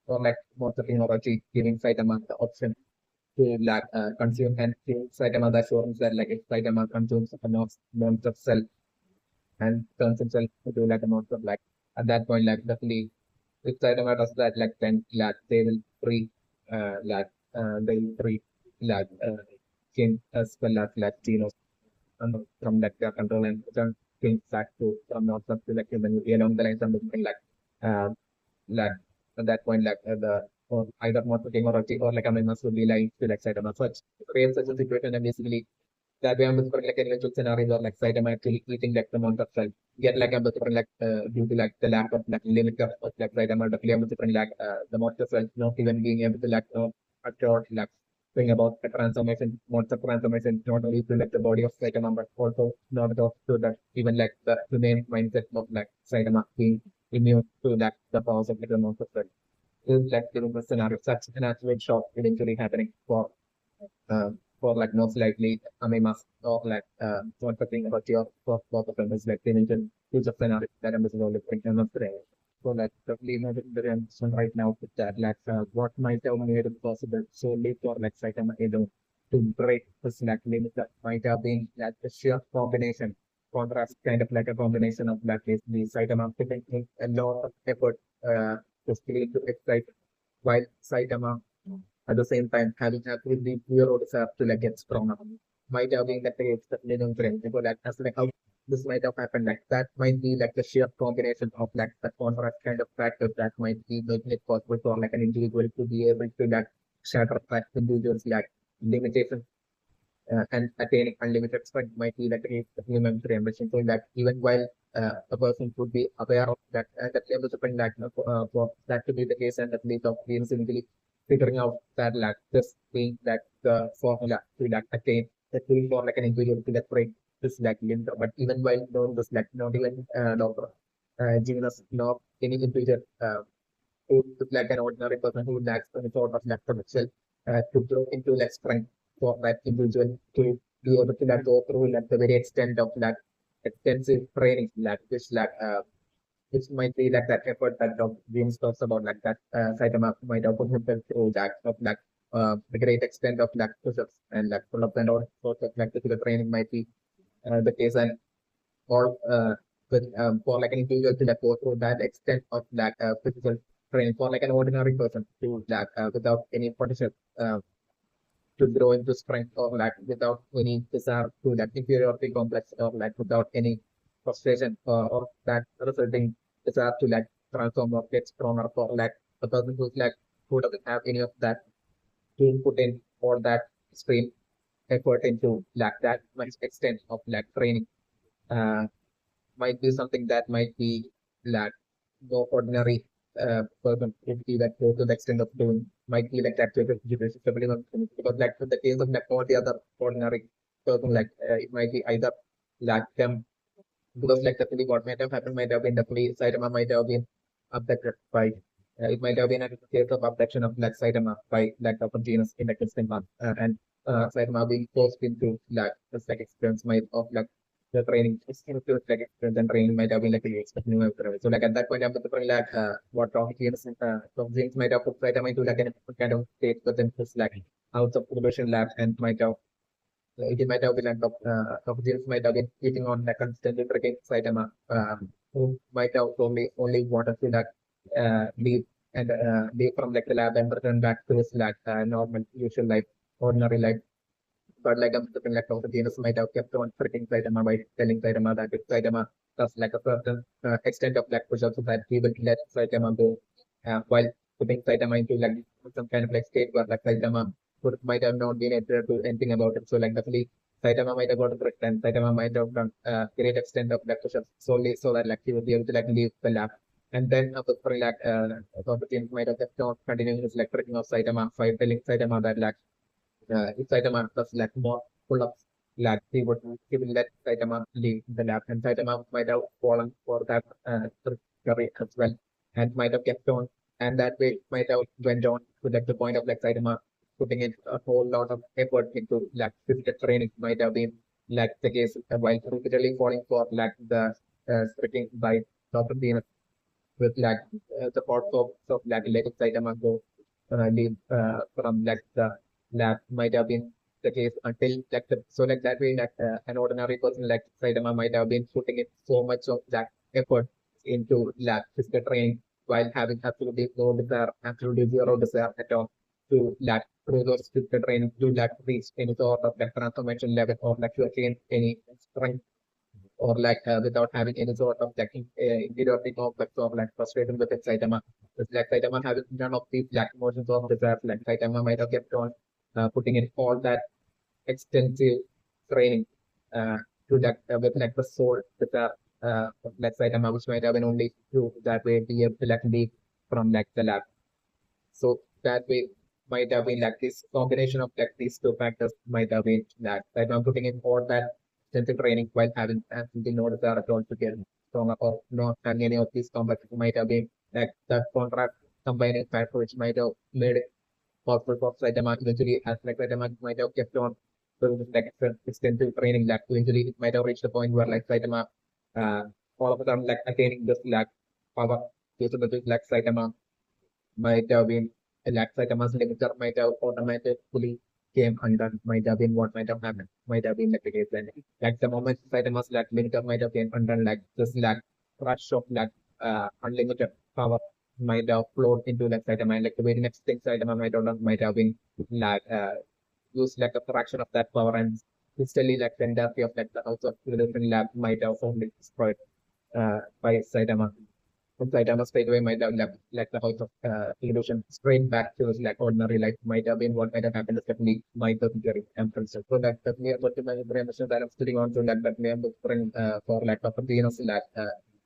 or like most of Orochi giving Saitama the option to consume and give Saitama the assurance that like if Saitama consumes enough amounts of cell and turns himself into like a monster like at that point like definitely if Saitama does that like then they will free they will free like King as well as like Genos from like their control and return things back to from not to like human along the lines of something uh, like at that point the or either not putting or like I mean must be like to like Saitama. So it creates such a situation and basically that way I'm looking for like an eventual scenario where like Saitama actually eating like the amount of cell. Yet like I'm looking for like due to like the lack of like limit of like Saitama definitely I'm looking for like monster cell not even being able to like a short like thing about the transformation, monster transformation, not only to like the body of Saitama, but also not to that even like the main mindset of like Saitama being immune to like the powers of like the monster cell. Is like giving the scenario such an actual shock eventually happening for like most likely Amemas or like what the thing about your for both of them is like they mentioned huge of scenario that I'm only bringing up today. So like definitely the reaction right now with that what might have made it possible solely for like Saitama Edo to break this like limit that might have been like the sheer combination contrast kind of like a combination of like the Saitama putting in a lot of effort to still to excite while Saitama at the same time having actively zero desire to like get stronger. Might have been that case that living friend because like as like how this might have happened like that might be like the sheer combination of like the contrast kind of factors that might be making it possible for like an individual to be able to like shatter that individual's like limitations and attaining unlimited strength might be like a human ambition. So that even while a person would be aware of that able to bring that for that to be the case, and that lead of being simply figuring out that just being the formula to attain the tool for like an individual to break this limit. But even while knowing this not even Dr. Genus nor any individual who look like an ordinary person who lacks any sort of potential to grow into that strength for that individual to be able to go through the very extent of extensive training which might be like that effort that Dr. James talks about Saitama might have put himself through that of the great extent of push-ups and pull-ups and all sorts of physical training might be the case and or for like an individual to go through that extent of physical training for like an ordinary person to without any potential to grow into strength or without any desire to inferiority complex or without any frustration or that resulting desire to transform or get stronger for a person who's who doesn't have any of that to put in or that extreme effort into that much extent of training. Uh, might be something that might be like no ordinary person would be go to the extent of doing might be that because in the case of all the other ordinary person it might be either them because definitely what might have happened might have been definitely Saitama might have been abducted by it might have been a case of abduction of Saitama by Dr.Genus in instant month and Saitama being forced into this experience might of the training into experience and training might have been a expecting new travel. So at that point I'm looking what Dr.Genus might have put Saitama into a kind of state but then just out of probation lab and might have it might have been Dr. James might have been keeping on constantly tricking Saitama, who might have only wanted to leave and leave from the lab and return back to his normal usual life, ordinary life. But I'm something Dr. Genus might have kept on tricking Saitama by telling Saitama that if Saitama does like a certain extent of like push-ups so that he will let Saitama go while putting Saitama into like some kind of like state where like Saitama might have not been able to do anything about it. So like definitely Saitama might have got a threat and Saitama might have done great extent of like push-ups solely so that like he will be able to like leave the lab. And then for like Dr.Genus might have kept on continuing his like tricking of Saitama by telling Saitama that like if Saitama does like more pull-ups, like he will let Saitama leave the lab, and Saitama might have fallen for that trickery as well, and might have kept on, and that way might have went on to like the point of like Saitama putting in a whole lot of effort into like physical training might have been like the case while repeatedly falling for like the tricking by Dr. with like the parts of like letting Saitama go leave from like the lab might have been the case until like the so like that way like an ordinary person like Saitama might have been putting in so much of that effort into lab physical training while having absolutely no desire, absolutely zero desire at all to like through those physical training to like reach any sort of like transformation level or like to attain any strength or like without having any sort of like inferiority complex or like frustration with Saitama. It's like Saitama having none of these like emotions of desire, like Saitama might have kept on putting in all that extensive training to that with like the soul desire of like Saitama, which might have been only to that way be able to like leave from like the lab. So that way might have been like this combination of like these two factors might have been that I'm putting in all that extensive training while having absolutely no desire at all to get stronger or not having any of these complex might have been like that contract combining factor which might have made it possible for Saitama eventually as like Saitama might have kept on doing this like extensive training that eventually it might have reached the point where like Saitama uh, all of a sudden like attaining this like power usability like Saitama might have been like Saitama's limiter might have automatically came undone, might have been what might have happened, might have been like the case then. Like the moment Saitama's like limiter might have came undone, like this like rush of like unlimited power might have flowed into like Saitama, and like the very next thing Saitama might have done might have been like use like a fraction of that power and instantly like the entirety of like the house of the different lab might have only destroyed by Saitama. From Saitama straight away might have left like the house of illusion straight back to his like ordinary life might have been what might have happened is definitely might have been emperor. So that definitely what my brain is that I'm sitting on to like that may have been for like of Venus like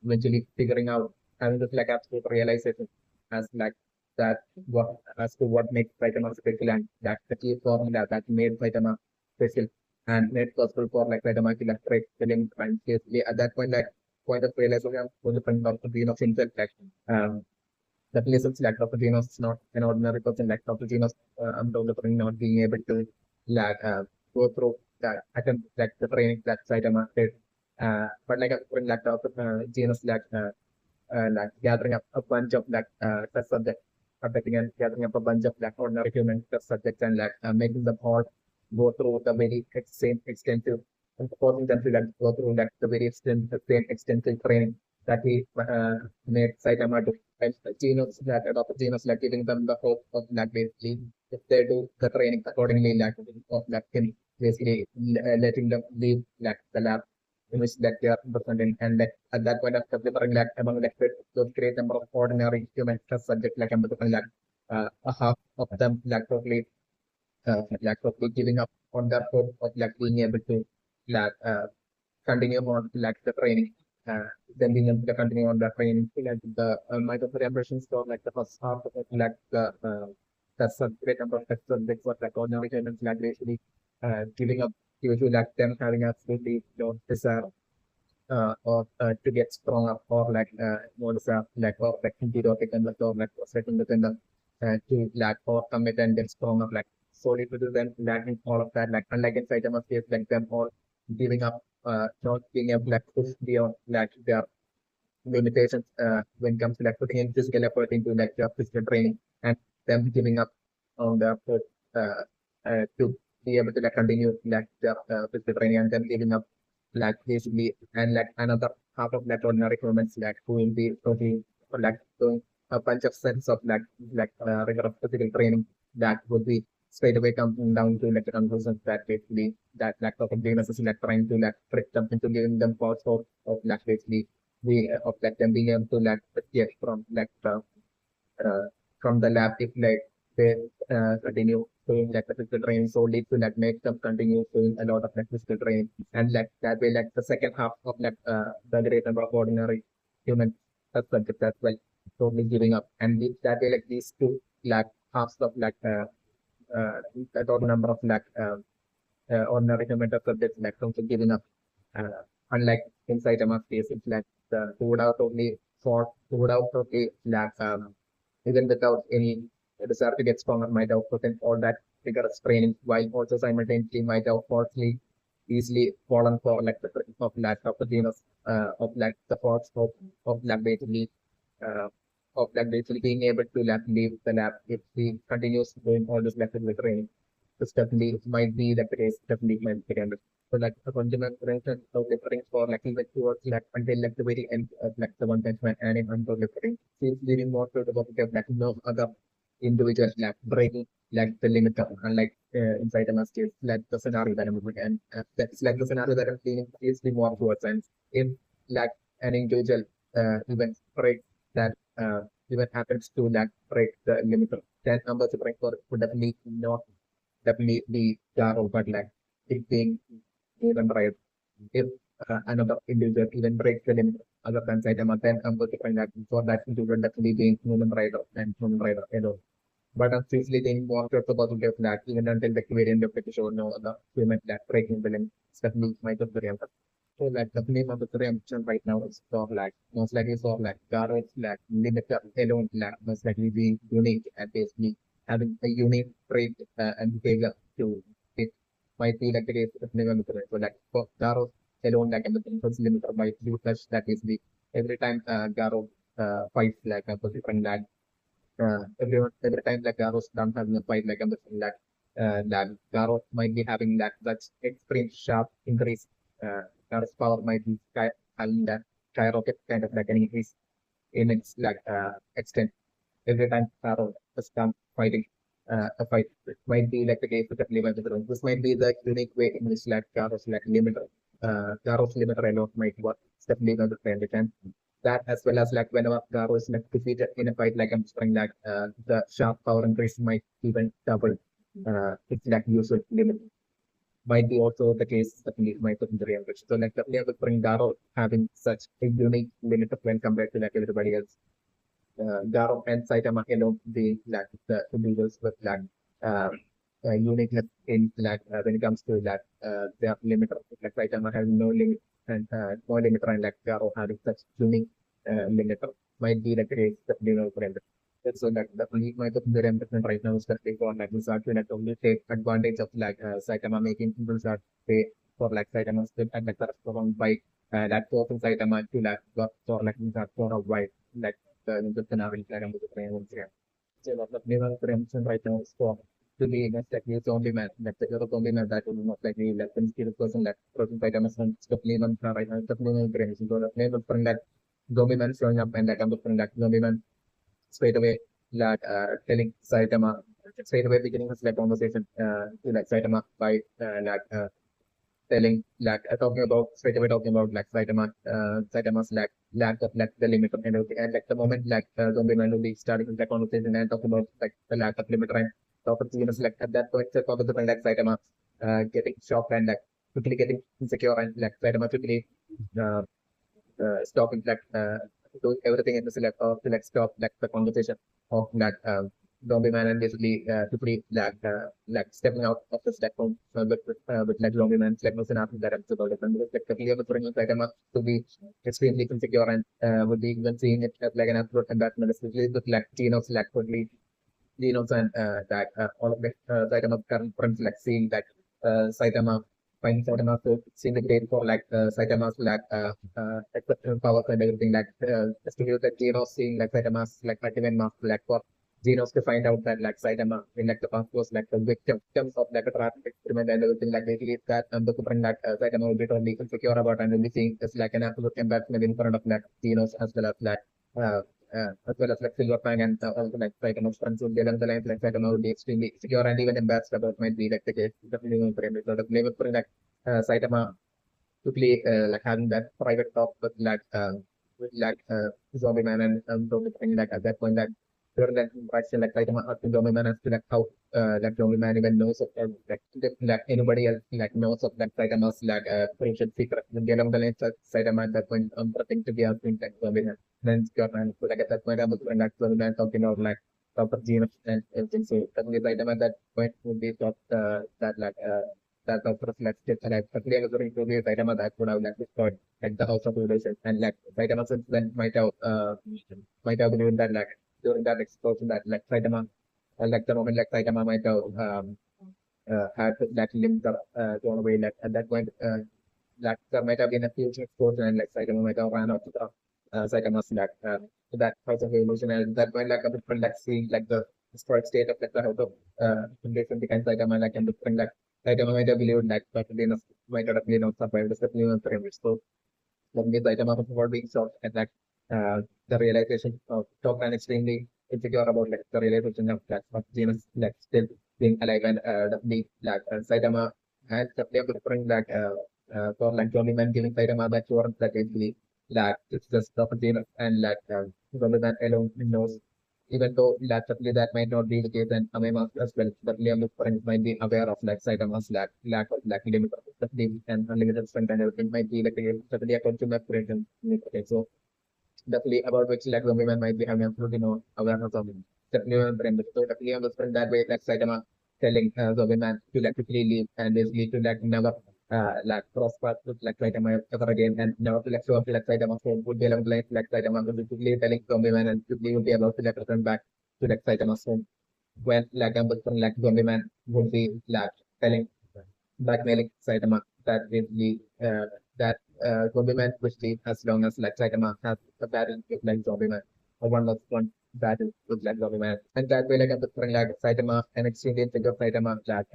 eventually figuring out having this like absolute realization as like that what as to what makes Saitama special and that's the key formula that made Saitama special and made possible for like Saitama to like break the limit and basically at that point like point of realization was the point of Venus himself like that listens like Dr. Genus is not an ordinary person like Dr. Genus I'm Dr. not being able to like go through that attempt like the training that Saitama did but like a like Dr. Genus like gathering up a bunch of like test subjects, conducting and gathering up a bunch of like ordinary human test subjects and like making them all go through the very same extensive and forcing them to like go through like the very same extensive training that he made Saitama do. And Genus that adopted Genus like giving them the hope of like basically if they do the training accordingly like of like him basically letting them leave like the lab in which that they are representing and that at that point of delivering like among like those great number of ordinary human test subjects like like a half of them like totally giving up on their hope of like being able to like continue on like the training then being able to continue on the training like the mitochondrial impressions so like the first half of it like that's a great number of test subjects was like ordinary humans like basically giving up due to like them having absolutely no desire or to get stronger or like more like or like antidote and like or like setting within them to like overcome it and get stronger like solely to do them lacking all of that like unlike in Saitama case like them all giving up not being able to like push beyond like their limitations when it comes to like putting in physical effort into like their physical training and them giving up on the effort to be able to like continue like their physical training and then giving up like basically and like another half of like ordinary humans like who will be totally like doing a bunch of sets of like rigorous physical training that would be straight away come down to like the conclusion that basically that like Dr.Genus is like trying to like trick them into giving them false hope of like basically the of like them being able to like get from like uh, from the lab if like they continue doing like the physical training solely to like make them continue doing a lot of like physical training and like that way like the second half of like the great number of ordinary human subjects as well totally giving up and that way like these two like halves of like the total number of like ordinary human subjects like also giving up unlike in Saitama's case it's like the who would have totally fought who would have totally like even without any desire to get stronger, might have put in all that rigorous training, while also simultaneously might have falsely easily fallen for like the trick of lack of the genus of like the force of like basically uh, of like basically being able to like leave the lab if he continues doing all this like physical training. This definitely might be the case, definitely might be the case. So like the fundamental difference of difference for like even towards like until like the very end of like the one punch man and in until different seems leaving more to the positive like no other individual like breaking like the limit of unlike inside a case like the scenario that I'm looking and that's like the scenario that I'm feeling is the more towards and if like an individual even break that even happens to like break the limit of 10 numbers to break for would definitely not definitely Jaro, but like it being even right. If another individual even breaks the limit other than Saitama, then I'm going to find that for that individual definitely being human rider and human rider alone. But obviously they more to the positive that even until the very end of the show, no other human that breaking the limit definitely might have the real. So like the name of the preemption right now is for like most likely for like Garo like limiter alone like most likely be unique and basically having a unique trait and behavior to it might be like the case of limiter. So like for Garo alone like everything was limiter by blue flash that is the every time Garo fights like a different like every time like Garo's done having a fight like I'm like that Garo might be having that extreme sharp increase. Garo's power might be having that skyrocket kind of like an increase in its like extent every time Garo is done fighting a fight. It might be like the case with the limit. This might be the unique way in which like Garo's limiter alone might work. It's definitely going to trend it and that as well as like whenever Garo is like defeated in a fight like I'm saying like the sharp power increase might even double its like usual limit. Might be also the case that we might put in the real So like definitely I would bring Garo having such a unique limit of when compared to like everybody else. Garo and Saitama alone the like the individuals with like uh, uniqueness in like when it comes to like their limit of like Saitama has no limit and no limiter and like Garo having such unique limiter might be the case that you know for everyone. So like the only my the reimbursement right now is that they go like start to like only take advantage of like Saitama making people start pay for like Saitama's and like the restaurant by that person Saitama to like work for like for a while like the scenario like I'm going to so lot of newer preemption right now is for to be against like new Zombieman, like the other Zombieman that will not like the less than skilled person that person by Amazon Stepney right now, Stepney preemption. So the name of friend that Zombieman showing up and like I'm looking that Zombieman straight away like telling Saitama straight away beginning his like conversation to like Saitama by like telling like talking about straight away talking about like Saitama's like lack of like the limit of energy and like the moment like zombie man will be starting the conversation and talking about like the lack of limit and Dr.Genus like at that point talk about the point like Saitama getting shocked and like quickly getting insecure and like Saitama quickly uh, stopping like doing everything in the select to like stop like the conversation of that zombie man and basically quickly like stepping out of the step from with like zombie man like no after that episode of different because like the clear with bringing like to be extremely insecure and would be even seeing it as like an absolute embarrassment especially with like Geno's like quickly Genos and that all of the Saitama's current friends like seeing that Saitama finding Saitama so seeing the grade for like Saitama's like exceptional powers and everything like just to hear that Genos seeing like Saitama's like ultimate master like for Genos to find out that like Saitama in like the past was like the victims of like a trap experiment and everything like they believe that and the friend that Saitama will be totally insecure about and will be seeing it's like an absolute embarrassment in front of like Genos as well as like uh, as well as like Silver Fang and also like Saitama's friends would be along the lines like Saitama would be extremely secure and even embarrassed about might be like the case. Definitely going for him. So definitely would bring like Saitama to play like having that private talk with like Zombieman and Zombie like at that point that during that interaction like Saitama asking Zombieman as to like how like Zombieman even knows of like like anybody else like knows of like Saitama's like friendship secret. Then along the lines of Saitama at that point pretending to be asking like Zombieman. Then Scorpion so like at that point I was like Zombieman talking about like Dr.Genus and everything. So definitely Saitama at that point would be thought that that Dr. Flex did alive. Earlier was during previous Saitama that would have like destroyed at the House of Revelation and like Saitama since then might have believed that like during that explosion that like Saitama like the moment like Saitama might have had that limb thrown away like at that point like there might have been a huge explosion and like Saitama might have ran out of Saitama's like that House of Revolution and at that point like a different like seeing like the destroyed state of like the House of Revolution behind Saitama like and different like Saitama might have believed like Dr. might have been not survived the new pyramid. So then with Saitama before being shot and like the realization of Top and extremely insecure about like the realization of like Genus like still being alive and definitely like Saitama has definitely different like for like Zombieman giving Saitama that assurance that basically like it's just Dr. Genus and like Zombieman alone knows even though laterally that might not be the case and Amema as well, but Liam friends might be aware of like Saitama's lack of like limit of the team and unlimited strength and everything might be like a certainly a consumer creation. Okay, so definitely about which like the women might be having absolutely no awareness of it. Definitely remember. So definitely understand that way like Saitama telling the women to like quickly leave and basically to like never like cross paths with like Saitama ever again and never to like show up to like Saitama home would be along the lines like Saitama would be quickly telling the women and quickly would be about to like return back to like Saitama's home when like a person like Zombieman would be like telling blackmailing Saitama that basically that Zombieman which lead as long as like Saitama has a battle with like Zombieman or one battle with like Zombieman and that way like a different like Saitama and extremely figure Saitama like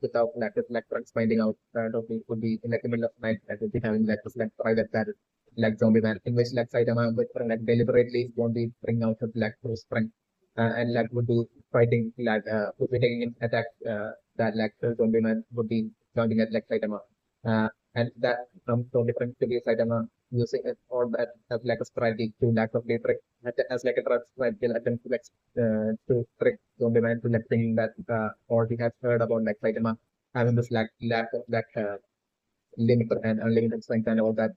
without like his like friends finding out Doki would be in like the middle of the night and would be having like this like private battle like Zombieman in which like Saitama would like deliberately won't be bring out his like close friend and like would be fighting like would be taking an attack that like Zombieman would be counting at like Saitama. And that comes so different to be Saitama using it or that as like a strategy to lack of trick as like a trap strategy attempt to like to trick Zombieman to like thinking that or he has heard about like Saitama having this lack of that limited and unlimited strength and all that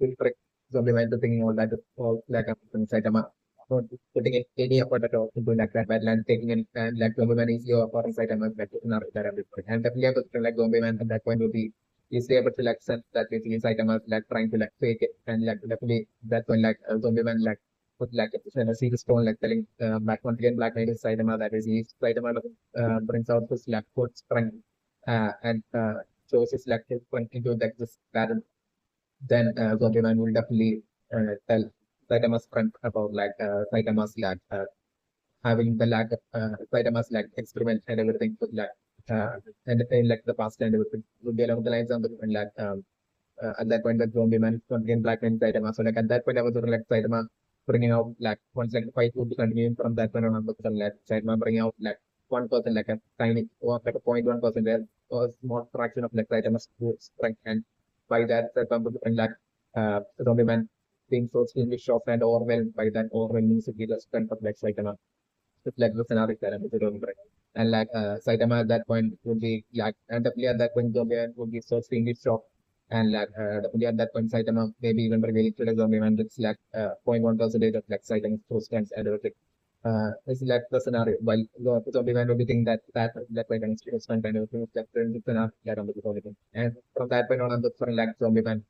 will trick Zombieman to thinking all that all like a Saitama not putting in any effort at all into like that battle and taking in and like Zombieman is your for Saitama like that everything. And definitely able to like Zombieman at that point will be easily able to like sense that basically Saitama like trying to like fake it and like definitely that point like Zombieman like put like a serious tone like telling back once again Black Knight is Saitama that is he Saitama brings out his like foot strength and shows his like his point into like this battle then Zombieman will definitely tell Saitama's friend about like Saitama's like having the lack of Saitama's like experiment and everything with like and in like the past and everything would be along the lines of the and like at that point the Zombieman is again Black Man Saitama. So like at that point I was sort of like Saitama bringing out like once like the fight would be continuing from that point on but like Saitama bringing out like 1% like a tiny or like a 0.1% there or a small fraction of like Saitama's strength and by that Saitama would bring like Zombieman being so extremely shocked and overwhelmed by that overwhelming severe strength of like Saitama with like the scenario that I'm doing right. And like Saitama at that point would be like and definitely at that point Zombieman would be so extremely shocked and like definitely at that point Saitama maybe even revealing to the Zombieman it's like 0.1% of like Saitama's true strengths and everything. It's like the scenario while the Zombieman would be thinking that way and true strength and everything it's like the scenario that on the Zombieman. And from that point on the front like Zombieman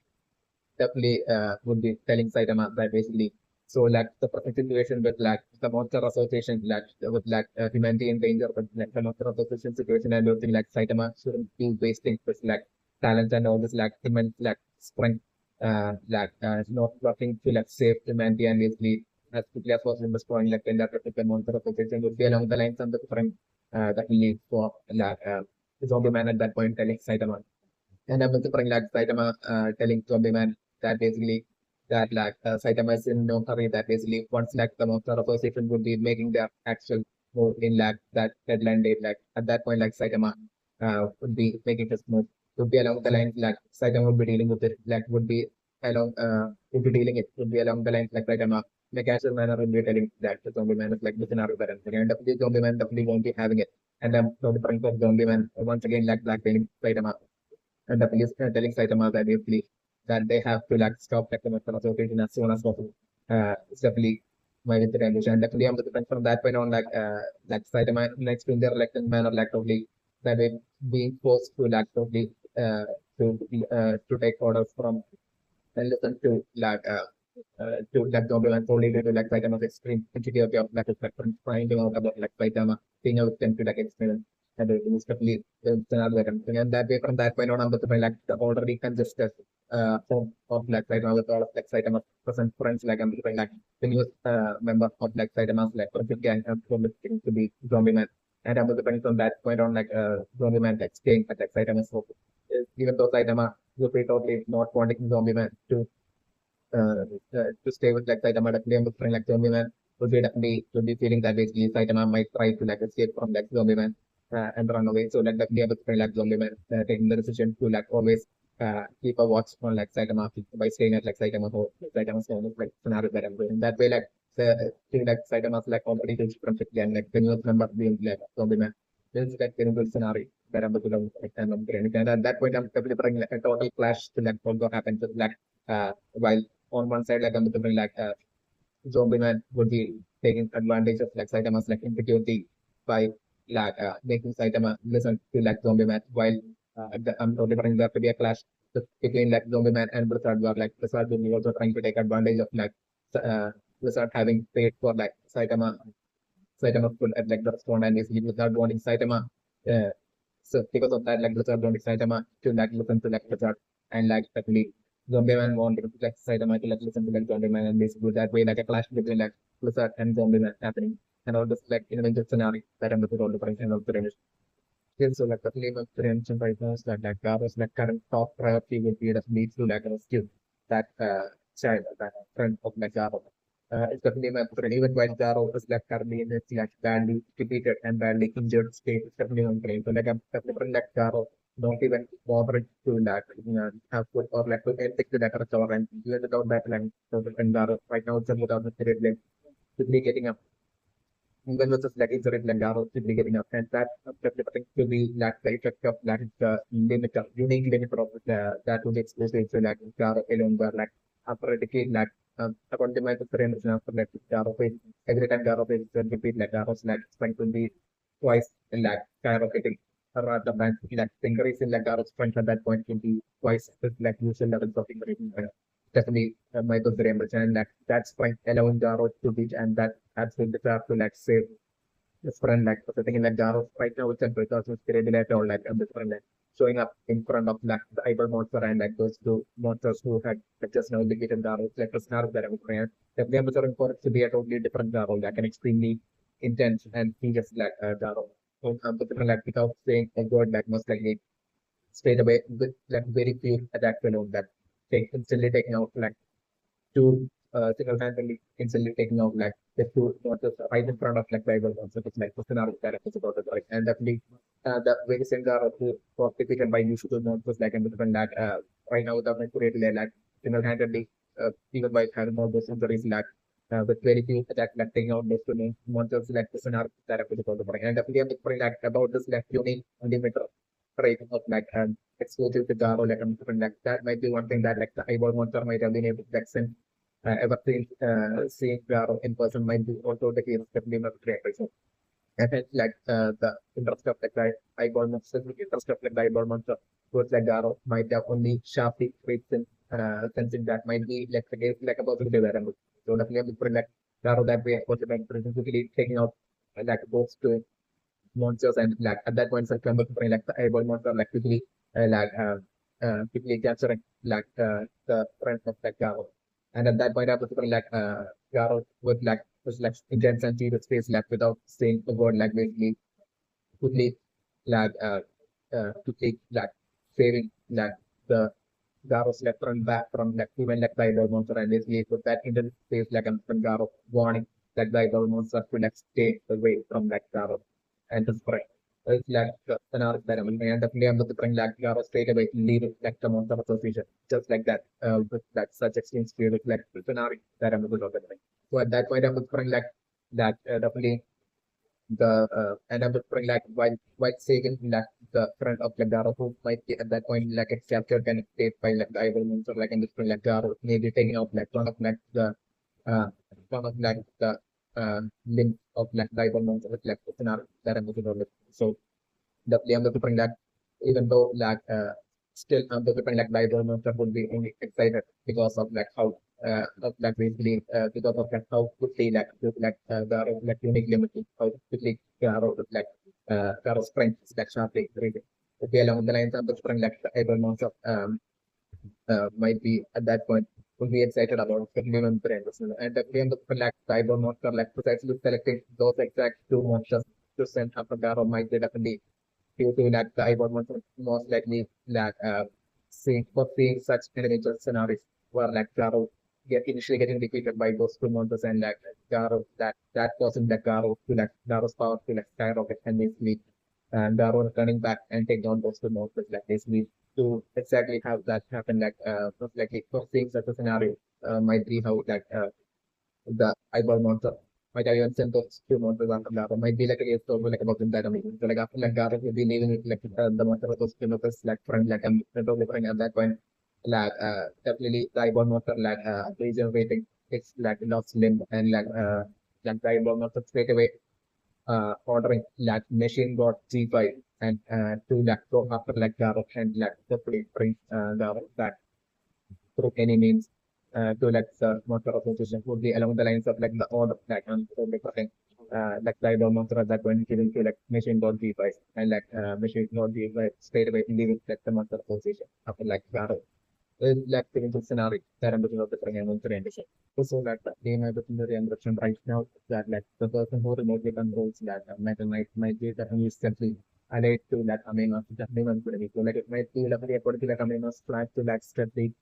definitely would be telling Saitama that basically so like the perfect situation with like the monster association like with like humanity in danger but like the monster association situation and everything like Saitama shouldn't be wasting his like talent and all this like immense like strength not working to like save humanity and basically as quickly as possible destroying like in that particular monster association would be along the lines of the different that he needs for like zombie man at that point telling Saitama and I'm also bring like Saitama telling Zombieman that basically that like Saitama is in no hurry that basically once like the monster association would be making their actual move in like that deadline date, like at that point like Saitama would be making his move, would be along the lines like Saitama would be dealing with it, like would be along would be dealing it, would be along the lines like Saitama in a casual manner would be telling that the zombie man is like the scenario that I'm thinking, and definitely zombie man definitely won't be having it. And so the point of zombie man once again like blackmailing Saitama, and the police telling Saitama that basically that they have to like stop like the Metal Association as soon as possible. It's definitely my determination. And definitely I'm the defense from that point on like Saitama next to their reluctant manner like totally that way being forced to like totally to take orders from and listen to like Zombieman solely due to like Saitama's extreme insecurity of like his veterans finding out about like Saitama being able to like experience and it was definitely it's another veteran thing. And that way from that point on I'm like the already congested form of like Saitama with all of like Saitama's present friends like I'm like the newest member of like Saitama's like perfect gang from to be Zombieman. And I'm from that point on like Zombieman like staying at like Saitama's hope. Even though Saitama would be totally not wanting Zombieman uh, to stay with like Saitama, definitely I'm friend like Zombieman would be feeling that basically Saitama might try to like escape from like Zombieman and run away. So like definitely I'm friend like Zombieman taking the decision to like always keep a watch on like Saitama by staying at like Saitama's home is like scenario that I'm doing. That way like seeing like Saitama's like already rich from the gang, like the newest member being like Zombieman. This is like very good scenario that I'm looking at and I'm getting. And at that point I'm definitely bring like a total clash to like what happened with like while on one side, like on the different like Zombieman would be taking advantage of like Saitama's like insecurity by like making Saitama listen to like Zombieman while I'm delivering there to be a clash between like Zombieman and Blizzard where like Blizzard will be also trying to take advantage of like Blizzard having paid for like Saitama full at like the restaurant and basically Blizzard wanting Saitama uh, so because of that like Blizzard wanting Saitama to like listen to like Blizzard and like actually Zombieman wanted to like Saitama to like listen to like Zombieman and basically that way like a clash between like Blizzard and Zombieman happening and all this like invented scenario that I'm all the function of the finish. So like the flame of prevention right now is that like Garo's like current top priority would be that needs to like rescue that child, that friend of like Garo. It's definitely my friend. Even while Garo is like currently in its like badly defeated and badly injured state, it's definitely on brain. So like I'm definitely like Garo, not even bothered to like have food or like to take to that restaurant. Even without that like so the Garo right now it's without the period like quickly getting up even with this like incident like arrow simply getting up and that thing to be like the effect of that is the limit of unique limit of that will be exposed to like arrow alone where like after a decade like according to my experience after like arrow phase every time arrow phase is repeat like arrow's like strength will be twice in like skyrocketing rather than like increase in like arrow's strength at that point will be twice with like usual levels of increase definitely my consideration and that's fine allowing Garo to beat and that absolutely fair to like save his friend like so thinking like Garo right now it's because it's created at all like this friend like showing up in front of like the Iber monster and like those two monsters who had like, just now defeated Garo. It's like a scenario that I'm creating. Definitely I'm looking for it to be a totally different Garo, like an extremely intense and he just like Garo. So different like without saying a word like most likely straight away with like very few attacks alone that take instantly taking out like two single-handedly instantly taking out like the two monsters right in front of like rival monsters. It's like the scenario that is about it, right? And definitely the very same are who was defeated by usual monsters like and different that right now the created like single-handedly even by having all those injuries like with very few attacks like taking out those two monsters like the scenario that is about it, right? And definitely I'm like about this like unique limiter trait of like exposure to Garo like I'm different like that might be one thing that like the eyeball monster might have been able to like send ever seen seeing Garo in person might be also the case definitely not great. So I felt like the interest of like the eyeball monster, the interest of like the eyeball monster towards like Garo might have only sharply traits in sensing that might be like the case like a possibility variable. So definitely I'm different like Garo that way was like specifically taking out like those two monsters and like at that point September like the eyeball monster like quickly capturing like the friend of like Garo. And at that point I was like Garo would like was like intense and serious face like without saying a word like basically quickly like quickly like saving like the Garo's like run back from like even like the idol monster and basically put that into the space like a from Garo warning that the idol monster to like stay away from like Garo and the spray. It's like an art that I mean, and definitely I'm looking bring like Garo straight away leave it like the monster association just like that with that such extreme spirit like scenario that I'm looking at. So at that point I'm looking like that definitely the and I'm looking like white Sagan like the front of like Garo who might be at that point like it's captured kind of state by like the evil monster like in this like Garo maybe taking out like one of like the uh one of like the limb of like the evil monster with like the scenario that I'm looking at. So definitely I'm looking like even though like still I'm looking like the evil monster would be only excited because of like how of like basically because of like how quickly like Garo like unique limited how quickly Garo like Garo's strength is like sharply rated. Okay, along the lines of the spring like the evil monster might be at that point would be excited about human brains. And the game of like cyber monster like precisely selecting those exact two monsters to send after Garo might be definitely due to that the cyber monster most likely like seeing such individual scenarios where like Garo get initially getting defeated by those two monsters and like Garo that causing that Garo to like Garo's power to like skyrocket and basically and Garo returning back and take down those two monsters like basically to exactly have that happen like most likely for seeing such a scenario might be how like the eyeball monster might have even sent those two monsters after Gara might be like a case story like about that amazing. So like after like Gara will be leaving it like the monster of those two monsters like friend like totally friend at that point like definitely the eyeball monster like regenerating its like lost limb and like the eyeball monster straight away ordering like machine got G5 and to like go after like Garo and like definitely bring Garo back through any means to like the motor association would be along the lines of like the order like so like the idol monster at that point given to like machine got G5 and like machine got G5 straight away leaving like the motor association after like Garo like the scenario that I'm looking at the orientation. So that they might be in the direction right now that like the person who remotely controls that metal might be that instantly allied to that amino that amino so like it might be definitely according to that amino flat to that strategy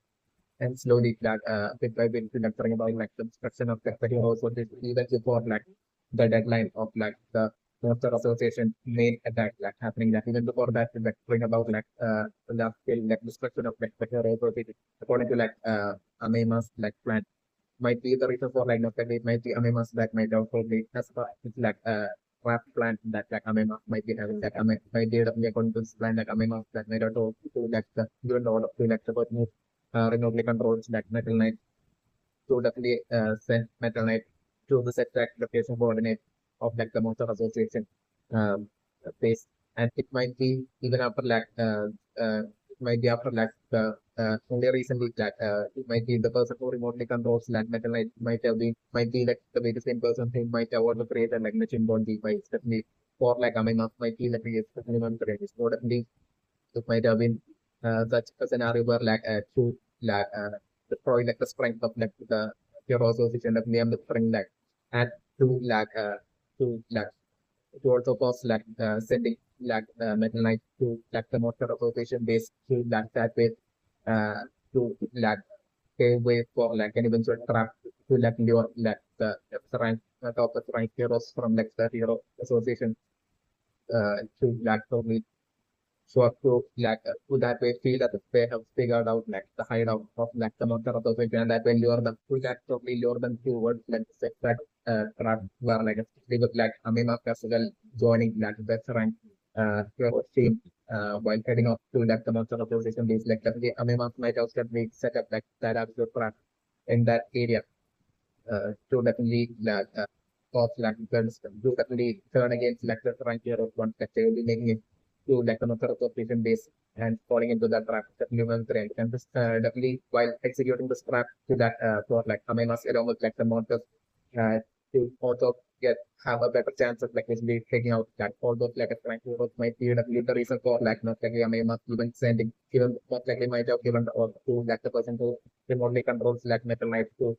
and slowly that bit by bit bring about like the destruction of the hero so this even before like the deadline of like the monster association main attack like happening that even before that like bring about like the still like destruction of like the hero so according to like Amema's like plan might be the reason for like not that it might be Amema's that might also be as far it's like trap plan that like Amema might be having that might be according to this plan like Amema that might also to like the given the order to like the person remotely controls that Metal Knight to definitely send Metal Knight to the set track location coordinate of like the Monster Association base. And it might be even after like it might be after like the only recently that it might be the person who remotely controls that Metal Knight might be like the very same person who might have also created like machine bond device definitely for like I mean might be like a minimum credit. So definitely it might have been such a scenario where like to like destroy like the strength of like the hero association of name the spring like and to like to like to also cause like sending like Metal Knight to like the monster association base to like that way uh to like pave way for like an eventual trap to like lure like the rank top of the rank heroes from like the hero association to like probably so up to like to that way feel that they have figured out like the hideout of like some of the association and that will lure them to that probably lure them towards like the exact track where like especially with like Amima Festival joining like the best rank hero team while heading off to like the monster association base like the Amima might also be set up like that absolute track in that area to definitely like cause like guns to definitely turn against like the rank hero once that they will be making it to like another association base and falling into that trap that human train and this definitely while executing this trap to that for like Amenas along with like the monsters uh, to also get have a better chance of like basically taking out like all those like a rank heroes might be definitely the reason for like not likely Amenas even sending even most likely might have given the order to like the person who remotely controls like Metal Knight to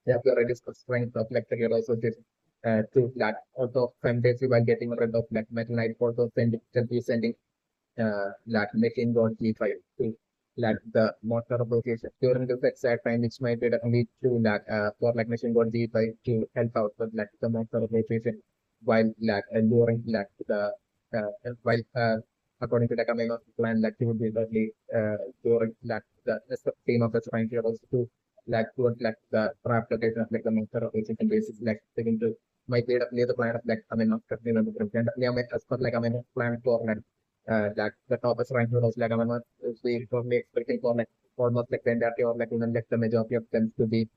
have the reduced strength of like the hero so this to like also fantasy while getting rid of like Metal Knight also sending sending like machine gun G5 to like the monster association during this exact time, which might be definitely to like for like machine god G5 to help out with like the monster association while like during like the while according to the Kamino's plan, like he would be early during like the team of the Spine Heroes to like towards like the trap location of like the monster association basis, like taking to might be definitely the plan of like Kamino's and yeah, as per like Kamino's plan for like the top rank heroes like Amanos, we probably expecting for like almost like the entirety or like even like the majority of them to be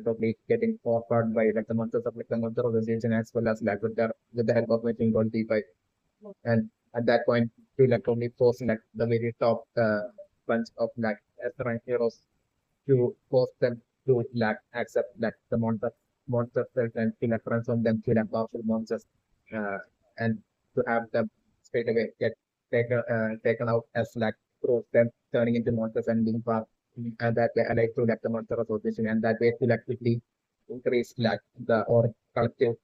totally getting offered by like the monsters of like the monster organization as well as like with the help of machine called D5. And at that point to like only force like the very top bunch of like S rank heroes to force them to like accept like the monster cells and to like transform them to like powerful monsters uh, and to have them straight away get taken out as like through them turning into monsters and being power and that way allied to like the monster association and that way to like quickly increase like the or collective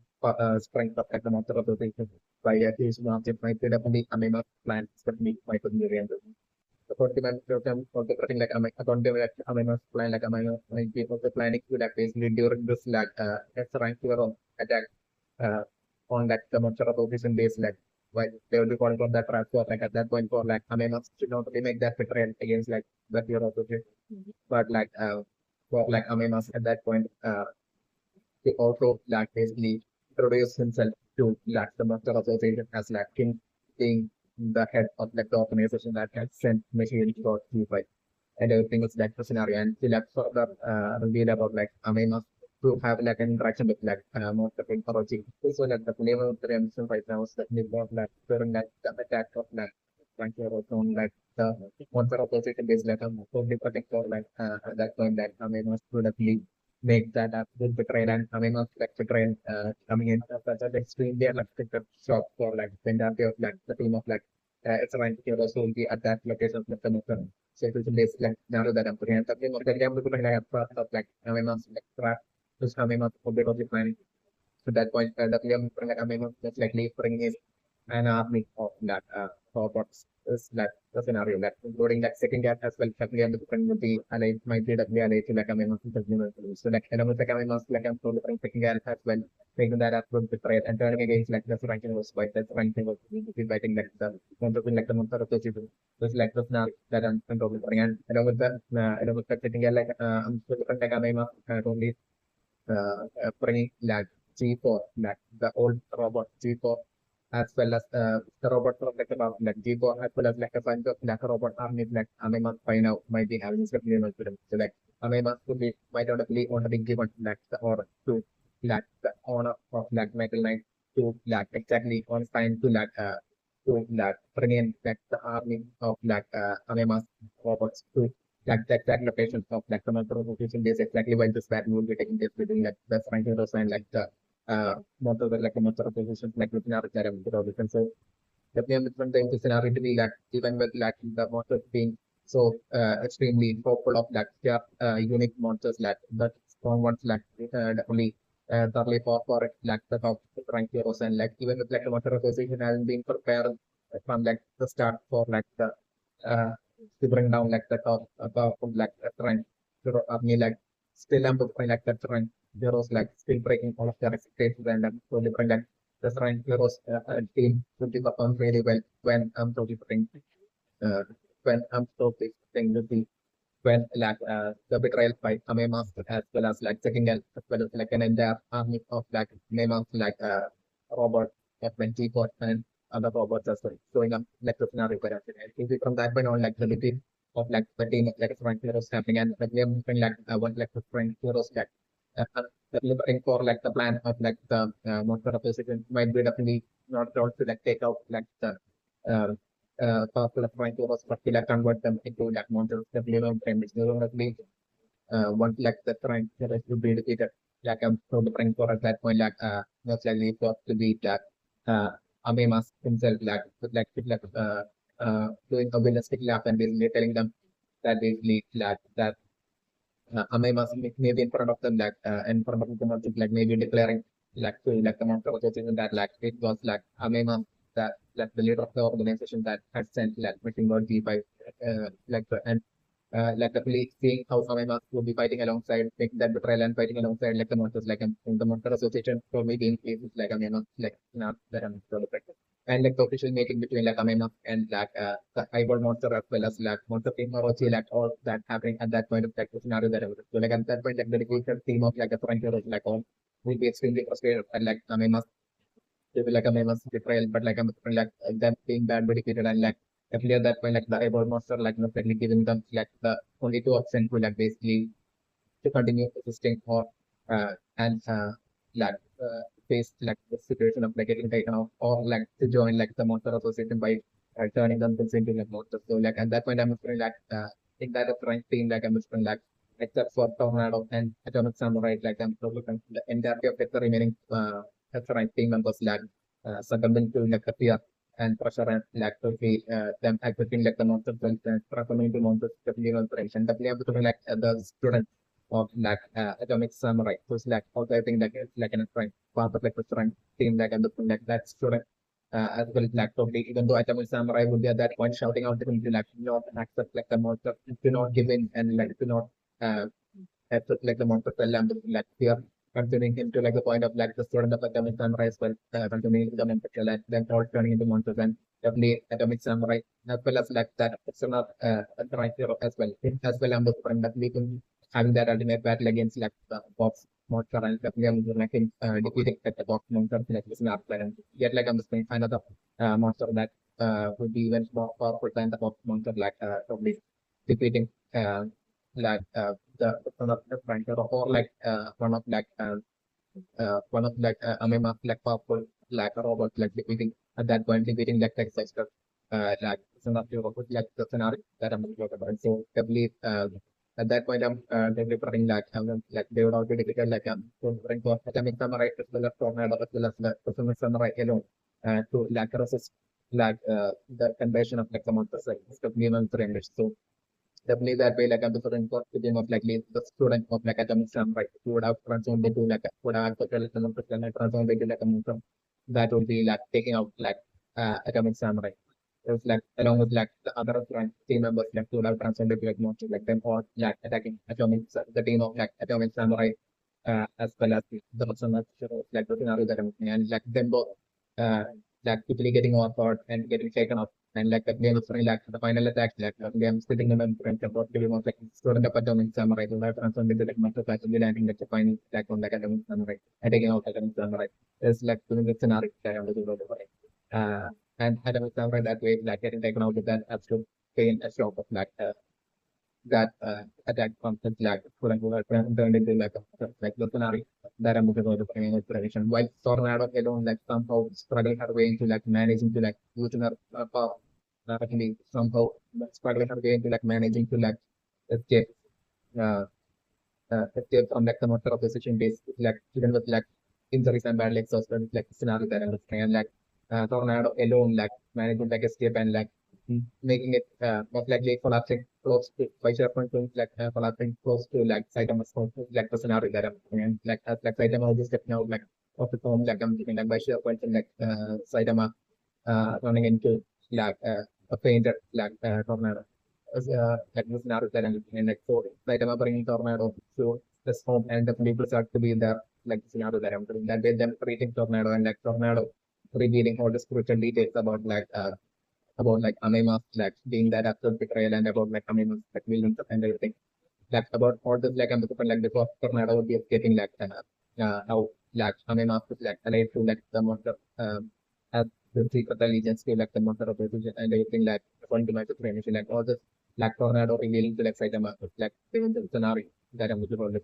strength of like the monster association by using object might definitely I mean not plan especially might be according to like according to like amino plan like amino like people the planning to like basically during this like it's trying to attack uh on like the monster position base like while they will be calling for that transfer like at that point for like amino should not really make that betrayal against like the hero position but like for like aminos at that point he also like basically introduced himself to like the master association as like king being the head of like the organization that had sent machine for G5 and everything was like the scenario and he like further revealed about like Aminos to have like an interaction with like monster king Orochi. So like the flavor of the emission right now is definitely more like during like the attack of like Frank Heroes on like the monster association based like probably for like at that point that Aminos would definitely make that absolute betrayal and coming of like betrayal coming in such an extremely unexpected shock for like the entirety of like the team of like it's a heroes who will be at that location of the mission. So it was basically like now that I'm putting something of the game to like a part of like I mean like trap just coming up a bit of the planning. So that point the game like I mean just like bringing in an army of that robots is that the scenario that including that second gap as well second gap different would be allied might be definitely allied to like I mean so like along with like I mean like I'm so different second gap as well taking that as good betrayal and turning against like the ranking was quite that ranking was fighting like the one to like the monster of the people was like the scenario that I'm totally and along with that second gap like I'm so different like I mean only bringing like G4, like the old robot G4, as well as the robot from like about like G4, as well as like a bunch of like robot army like Amemas by now might be having some new them. So like Amemas could be might not be already given like the order to like the honor of like Michael Knight to like exactly on time to like bring in like the army of like Amemas robots to like the exact locations of like the multiple location is exactly where this battle will be taking place between like the Frank heroes and like the most of the like the multiple positions like looking at the so definitely I'm different the scenario to be like even with like the monsters being so extremely hopeful of like their unique monsters like the strong ones like definitely thoroughly fought for it like the top rank heroes and like even with like the monster association having been prepared from like the start for like the uh, to bring down like the top of like the rank hero army like still amplifying like that rank heroes like still breaking all of their expectations and slowly bring like the rank heroes team to be performed really well when totally bring uh, when totally bring the when like the betrayal by Amemas as well as like second as well as like an entire army of like Amemas like Robert F-24 and other robots as well showing up like the scenario for us. And if we from that point on like the defeat of like the team of like strength heroes happening and like we are moving like one like the strength heroes like delivering for like the plan of like the monster opposition might be definitely not told to like take out like the uh, powerful trying to particular convert them into like monsters that live on premise. Definitely, one like the trying to be defeated. Like I'm so different for at that point, like most likely for to be like uh Amemas himself, doing a realistic laugh and basically telling them that basically that Amemas maybe in front of them, in front of them, like maybe declaring like to like the monster was in that like it was like Amemas that like the leader of the organization that had sent like missing God G5 like and like the police seeing how Saitama would be fighting alongside, making that betrayal and fighting alongside like the monsters, like in the monster association for me being places like like not that I'm sort of like, and like the official meeting between like Amena and like the eyeball monster as well as like monster team Orochi, like all that happening at that point of like the scenario that I was. So like at that point, like the dedicated theme of like the front hero like all will be extremely frustrated and like Amena they will like a famous betrayal, but like them being bad dedicated and like definitely at that point like the eyeball monster like definitely giving them like the only two options to like basically to continue existing or and like face like the situation of like getting taken off or like to join like the monster association by turning themselves into like monsters. So like at that point I'm feeling like in that different team like I'm feeling like except for Tornado and Atomic Samurai like I'm looking the entirety of like, the remaining different team members like succumbing to like the fear and pressure and like to be them acting like the monsters and transforming into monsters definitely on definitely I'm feeling like the student of like Atomic Samurai. So it's like also I think like it's like an friend, part of like the friend team like and the like that student as well like totally even though Atomic Samurai would be at that point shouting out to him to like not accept like the monster, to not give in and like to not uh accept like the monster fell and like fear continuing him to like the point of like the student of Atomic Samurai as well, continuing the mental and then all turning into monsters and definitely Atomic Samurai as well as like that external right hero as well. As well I'm the friend that we can having that ultimate battle against like the box monster and definitely like defeating like, the box monster like this map and yet like I'm just going to find another monster that would be even more powerful than the box monster like probably defeating like one of the flanker or like one of like Amema like powerful like a robot like defeating at that point defeating like Texas like scenario like the scenario that I'm talking about. So I believe at that point I'm delivering like they would already declare like delivering for atomic samurai as well as tornado as well as the atomic samurai alone to like resist like the conversion of like the monsters like English. So definitely that way, like I'm the student for the of like the student of like atomic samurai who would have transformed into like would have transformed into like a monster that would be like taking out like atomic samurai. It was like along with like the other team members like who would have transformed into like monsters like them or like attacking the team of like atomic samurai as well as the person that's like the scenario that I'm looking at, and like them both uh like quickly getting overpowered and getting taken off and like the game is really like the final attack like the game sitting in the front about to be more like storing up a dominant samurai to have transformed into like master class and landing like the final attack on like a dominant samurai and taking out like a samurai. It's like doing the scenario that I'm looking for. Uh and had a samurai that way like getting taken out with that absolute pain a shock of like that attack from the like quote unquote turned into like the scenario that I'm looking for the final inspiration. While Tornado alone like somehow struggled her way into like managing to like using her power actually somehow struggling her way into like managing to like escape uh, escape from like some sort of decision based like even with like injuries and bad legs or like scenario that I'm looking and like Tornado alone like managing like escape and like making it most likely collapsing close to by SharePoint to like collapsing close to like Saitama's home, like the scenario that I'm looking and like as like Saitama just stepping out like of his home like I'm looking like by SharePoint and like Saitama running into like a painted like tornado. Like the scenario that I'm looking at like so Saitama bringing tornado to this home and the people start to be there like the scenario that I'm doing. That way them creating tornado and like tornado revealing all the spiritual details about like Anema's like being that absolute betrayal and about like Anema's like villains and everything. Like about all this like I'm looking like before tornado would be escaping like how like Anema is like alive to like the monster has the secret allegiance to like the monster of the and everything like according to my supremacy like all this like tornado revealing to like Saitama like the scenario that I'm looking for like